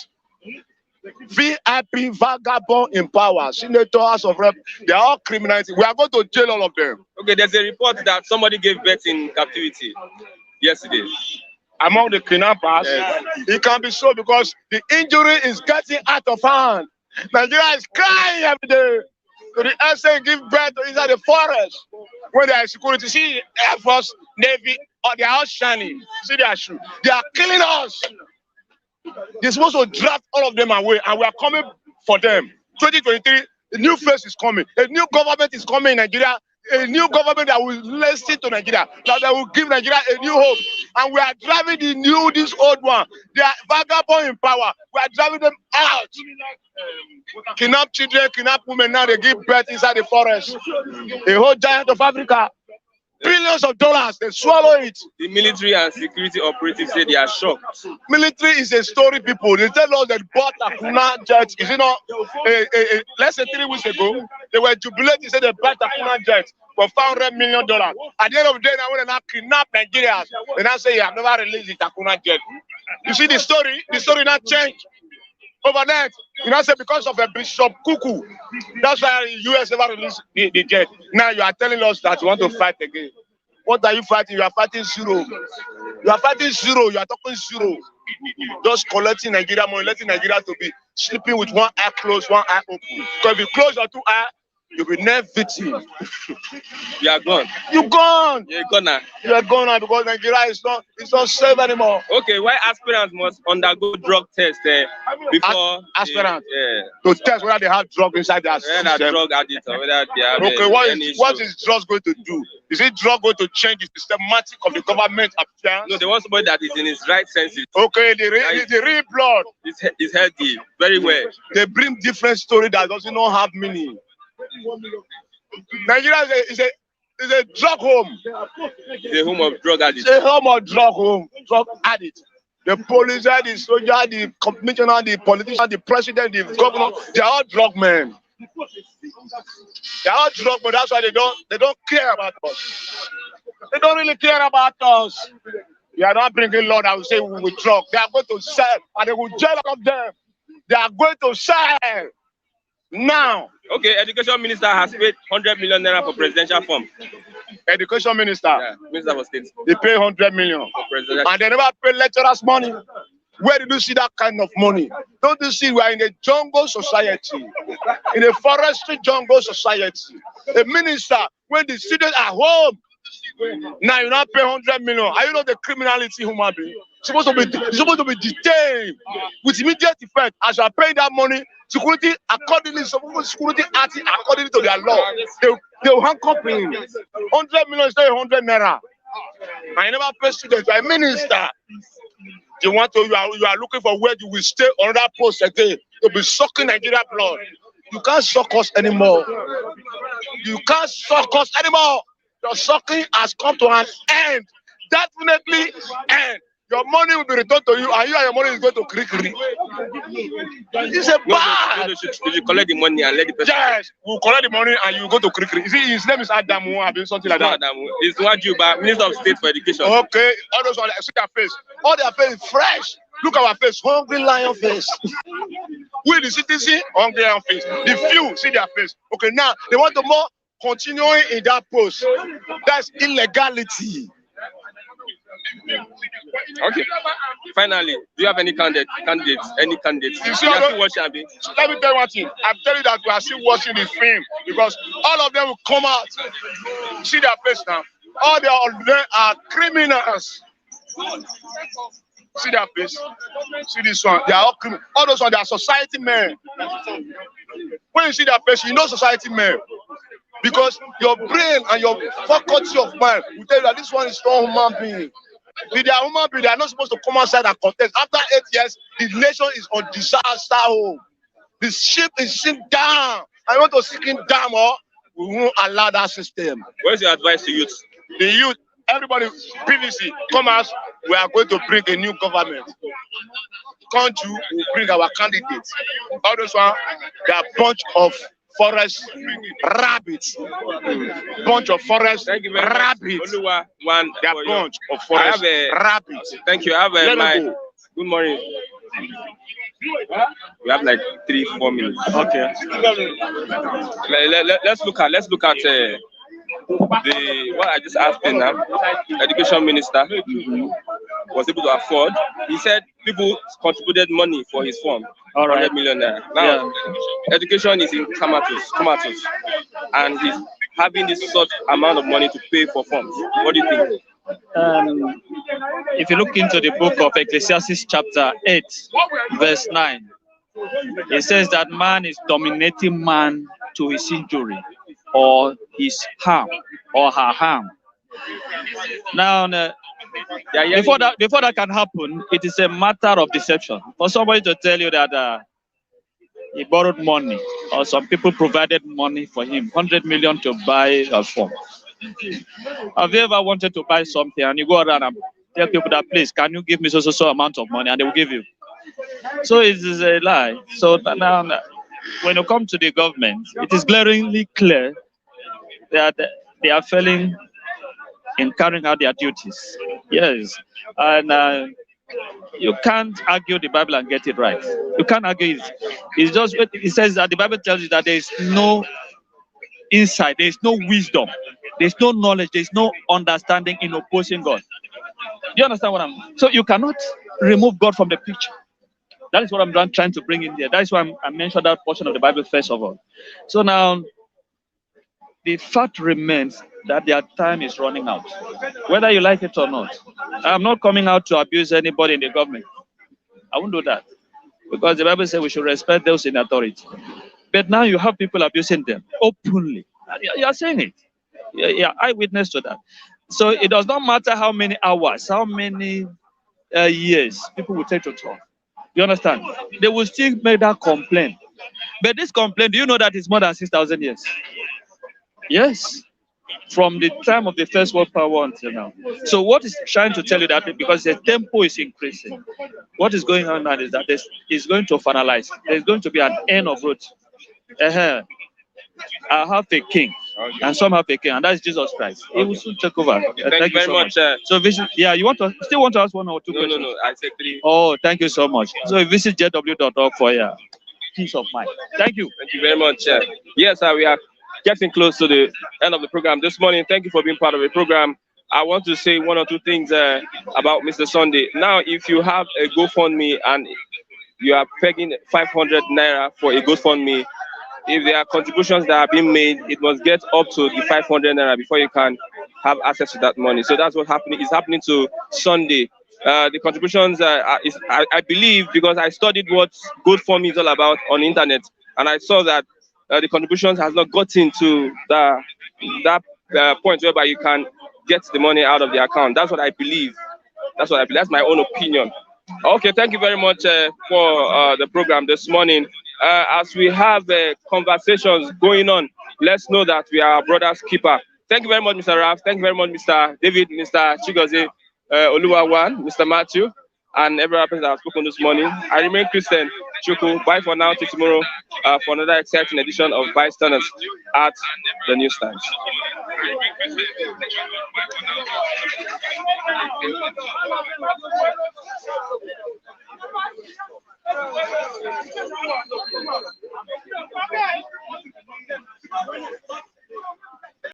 [SPEAKER 6] VIP, vagabond in power, senator, House of Rep, they are all criminals. We are going to jail all of them.
[SPEAKER 2] Okay, there's a report that somebody gave birth in captivity. yesterday.
[SPEAKER 6] Among the kidnappers,
[SPEAKER 2] Yes.
[SPEAKER 6] it can be so because the injury is getting out of hand. Nigeria is crying every day. So the SA give birth to inside the forest when there is security. See Air Force, Navy, or they are all shining. See their shoe. They are killing us. They're supposed to draft all of them away, and we are coming for them. 2023, a new face is coming. A new government is coming in Nigeria. A new government that will listen to Nigeria, that will give Nigeria a new hope. And we are driving this old one. They are vagabond in power. We are driving them out. Kidnap children, kidnap women, now they give birth inside the forest. A whole giant of Africa. Billions of dollars, they swallow it.
[SPEAKER 2] The military and security operatives say they are shocked.
[SPEAKER 6] Military is a story, people. They tell us that bought a Kuna jet. Is it not? Less than 3 weeks ago, they were jubilating, said they bought a Kuna jet for $500 million. At the end of the day, now when they now kidnap Nigerians, they now say, you have never released the Kuna jet. You see the story now changed. Overnight, you know, say because of a Bishop Kuku, that's why the US never released the jet. Now you are telling us that you want to fight again. What are you fighting? You are fighting zero. You are fighting zero. You are talking zero. Just collecting Nigeria money, letting Nigeria to be sleeping with one eye closed, one eye open. Because if you close your two eyes, you'll be never victim.
[SPEAKER 2] You are gone.
[SPEAKER 6] You're gone.
[SPEAKER 2] You're gone now.
[SPEAKER 6] You are gone now because Nigeria is not safe anymore.
[SPEAKER 2] Okay, why aspirants must undergo drug test before
[SPEAKER 6] aspirants
[SPEAKER 2] to
[SPEAKER 6] test whether they have drug inside their system?
[SPEAKER 2] Whether they're drug addicts or whether they have
[SPEAKER 6] okay, what is drugs going to do? Is it drug going to change the systematic of the government affairs?
[SPEAKER 2] No, they want somebody that is in his right senses.
[SPEAKER 6] Okay, the real blood
[SPEAKER 2] is healthy, very well.
[SPEAKER 6] They bring different story that does not have meaning. Nigeria is a drug home.
[SPEAKER 2] The home of drug addicts.
[SPEAKER 6] It's a home of drug addicts. The police, the soldier, the commissioner, the politician, the president, the governor, they are all drug men. They are all drug men. That's why they don't care about us. They don't really care about us. We are not bringing law that will say we will drug. They are going to sell and they will jail all of them. They are going to sell now.
[SPEAKER 2] Okay, education minister has paid 100 million naira for presidential form.
[SPEAKER 6] Education minister?
[SPEAKER 2] Yeah, minister for state.
[SPEAKER 6] They pay 100 million.
[SPEAKER 2] For presidential.
[SPEAKER 6] And they never pay lecturers money. Where did you see that kind of money? Don't you see we are in a jungle society? In a forestry jungle society. A minister, when the students are home, now you not pay 100 million. Are you not the criminality human being? You're supposed to be detained with immediate effect. As you are paying that money, security accordingly, security acting according to their law. They will handcuff him. 100 million is not 100 naira. I never pay students. You are a minister. You are looking for where you will stay on that post again. You'll be sucking Nigeria blood. You can't suck us anymore. You can't suck us anymore. Your sucking has come to an end. Definitely end. Your money will be returned to you, and your money is going to Krikri. It's a bad.
[SPEAKER 2] You collect the money and let the person.
[SPEAKER 6] Yes, we'll collect the money and you go to Krikri. You see, his name is Adamu, something like that.
[SPEAKER 2] Adamu. It's Wajuba, Minister of State for Education.
[SPEAKER 6] Okay, all those ones, see their face. All their face is fresh. Look at our face, hungry lion face. We the citizen, hungry lion face. The few see their face. Okay, now they want to more continuing in that post. That's illegality.
[SPEAKER 2] Okay. Finally, do you have any candidates? Any candidates?
[SPEAKER 6] You see, let me tell you one thing. I'm telling you that we are still watching the film because all of them will come out. See their face now. All of them are criminals. See their face. See this one. They are all criminals. All those ones, they are society men. When you see their face, you know society men. Because your brain and your faculty of mind will tell you that this one is not human being. If they are human being, they are not supposed to come outside and contest. After 8 years, the nation is on disaster home. The ship is sink down. I want to sink it down, or we won't allow that system.
[SPEAKER 2] What's your advice to youth?
[SPEAKER 6] The youth, everybody, PVC, come out. We are going to bring a new government. Can't you bring our candidates? All those one, they are a bunch of forest rabbits. Bunch of forest rabbits.
[SPEAKER 2] Only one.
[SPEAKER 6] They are bunch of forest rabbits.
[SPEAKER 2] Thank you. I have my good morning. We have like 3-4 minutes.
[SPEAKER 6] Okay.
[SPEAKER 2] Let's look at what I just asked him now, education minister, was able to afford. He said people contributed money for his form, 100 million naira. Now, education is in comatose, and he's having this sort amount of money to pay for forms. What do you think?
[SPEAKER 7] If you look into the book of Ecclesiastes chapter 8, verse 9, it says that man is dominating man to his injury or his harm or her harm. Now, before that can happen, it is a matter of deception. For somebody to tell you that he borrowed money or some people provided money for him, 100 million to buy a form. Have you ever wanted to buy something and you go around and tell people that, please, can you give me so amount of money, and they will give you? So it is a lie. So now, when you come to the government, it is glaringly clear that they are failing in carrying out their duties. Yes, and you can't argue the Bible and get it right. You can't argue it. It's just, it says that the Bible tells you that there is no insight, there is no wisdom, there is no knowledge, there is no understanding in opposing God. Do you understand what I'm? So you cannot remove God from the picture. That is what I'm trying to bring in there. That is why I mentioned that portion of the Bible first of all. So now, the fact remains that their time is running out, whether you like it or not. I'm not coming out to abuse anybody in the government. I won't do that, because the Bible says we should respect those in authority. But now you have people abusing them openly. You are saying it. Yeah, eyewitness to that. So it does not matter how many hours, how many years people will take to talk. You understand? They will still make that complaint. But this complaint, do you know that it's more than 6,000 years? Yes. From the time of the First World Power until now. So what is trying to tell you that, because the tempo is increasing, what is going on now is that this is going to finalize. There's going to be an end of road. I have a king, and some have a king, and that's Jesus Christ. He will soon take over.
[SPEAKER 2] Thank you very much.
[SPEAKER 7] So visit, you want to ask one or two questions?
[SPEAKER 2] No, I say 3.
[SPEAKER 7] Oh, thank you so much. So visit jw.org for your peace of mind. Thank you.
[SPEAKER 2] Thank you very much. Yes, we are getting close to the end of the program this morning. Thank you for being part of the program. I want to say one or two things about Mr. Sunday. Now, if you have a GoFundMe and you are pegging 500 naira for a GoFundMe, if there are contributions that are being made, it must get up to the 500 naira before you can have access to that money. So that's what is happening to Sunday. The contributions, I believe, because I studied what GoFundMe is all about on the internet, and I saw that the contributions has not gotten to that point whereby you can get the money out of the account. That's what I believe. That's my own opinion. Okay, thank you very much for the program this morning. As we have conversations going on, let's know that we are brother's keeper. Thank you very much, Mr. Raf. Thank you very much, Mr. David, Mr. Chigozie, Oluwawan, Mr. Matthew, and every other person that has spoken this morning. I remain Christian Chuku. Bye for now. Till tomorrow for another exciting edition of Bystanders at the Newsstand.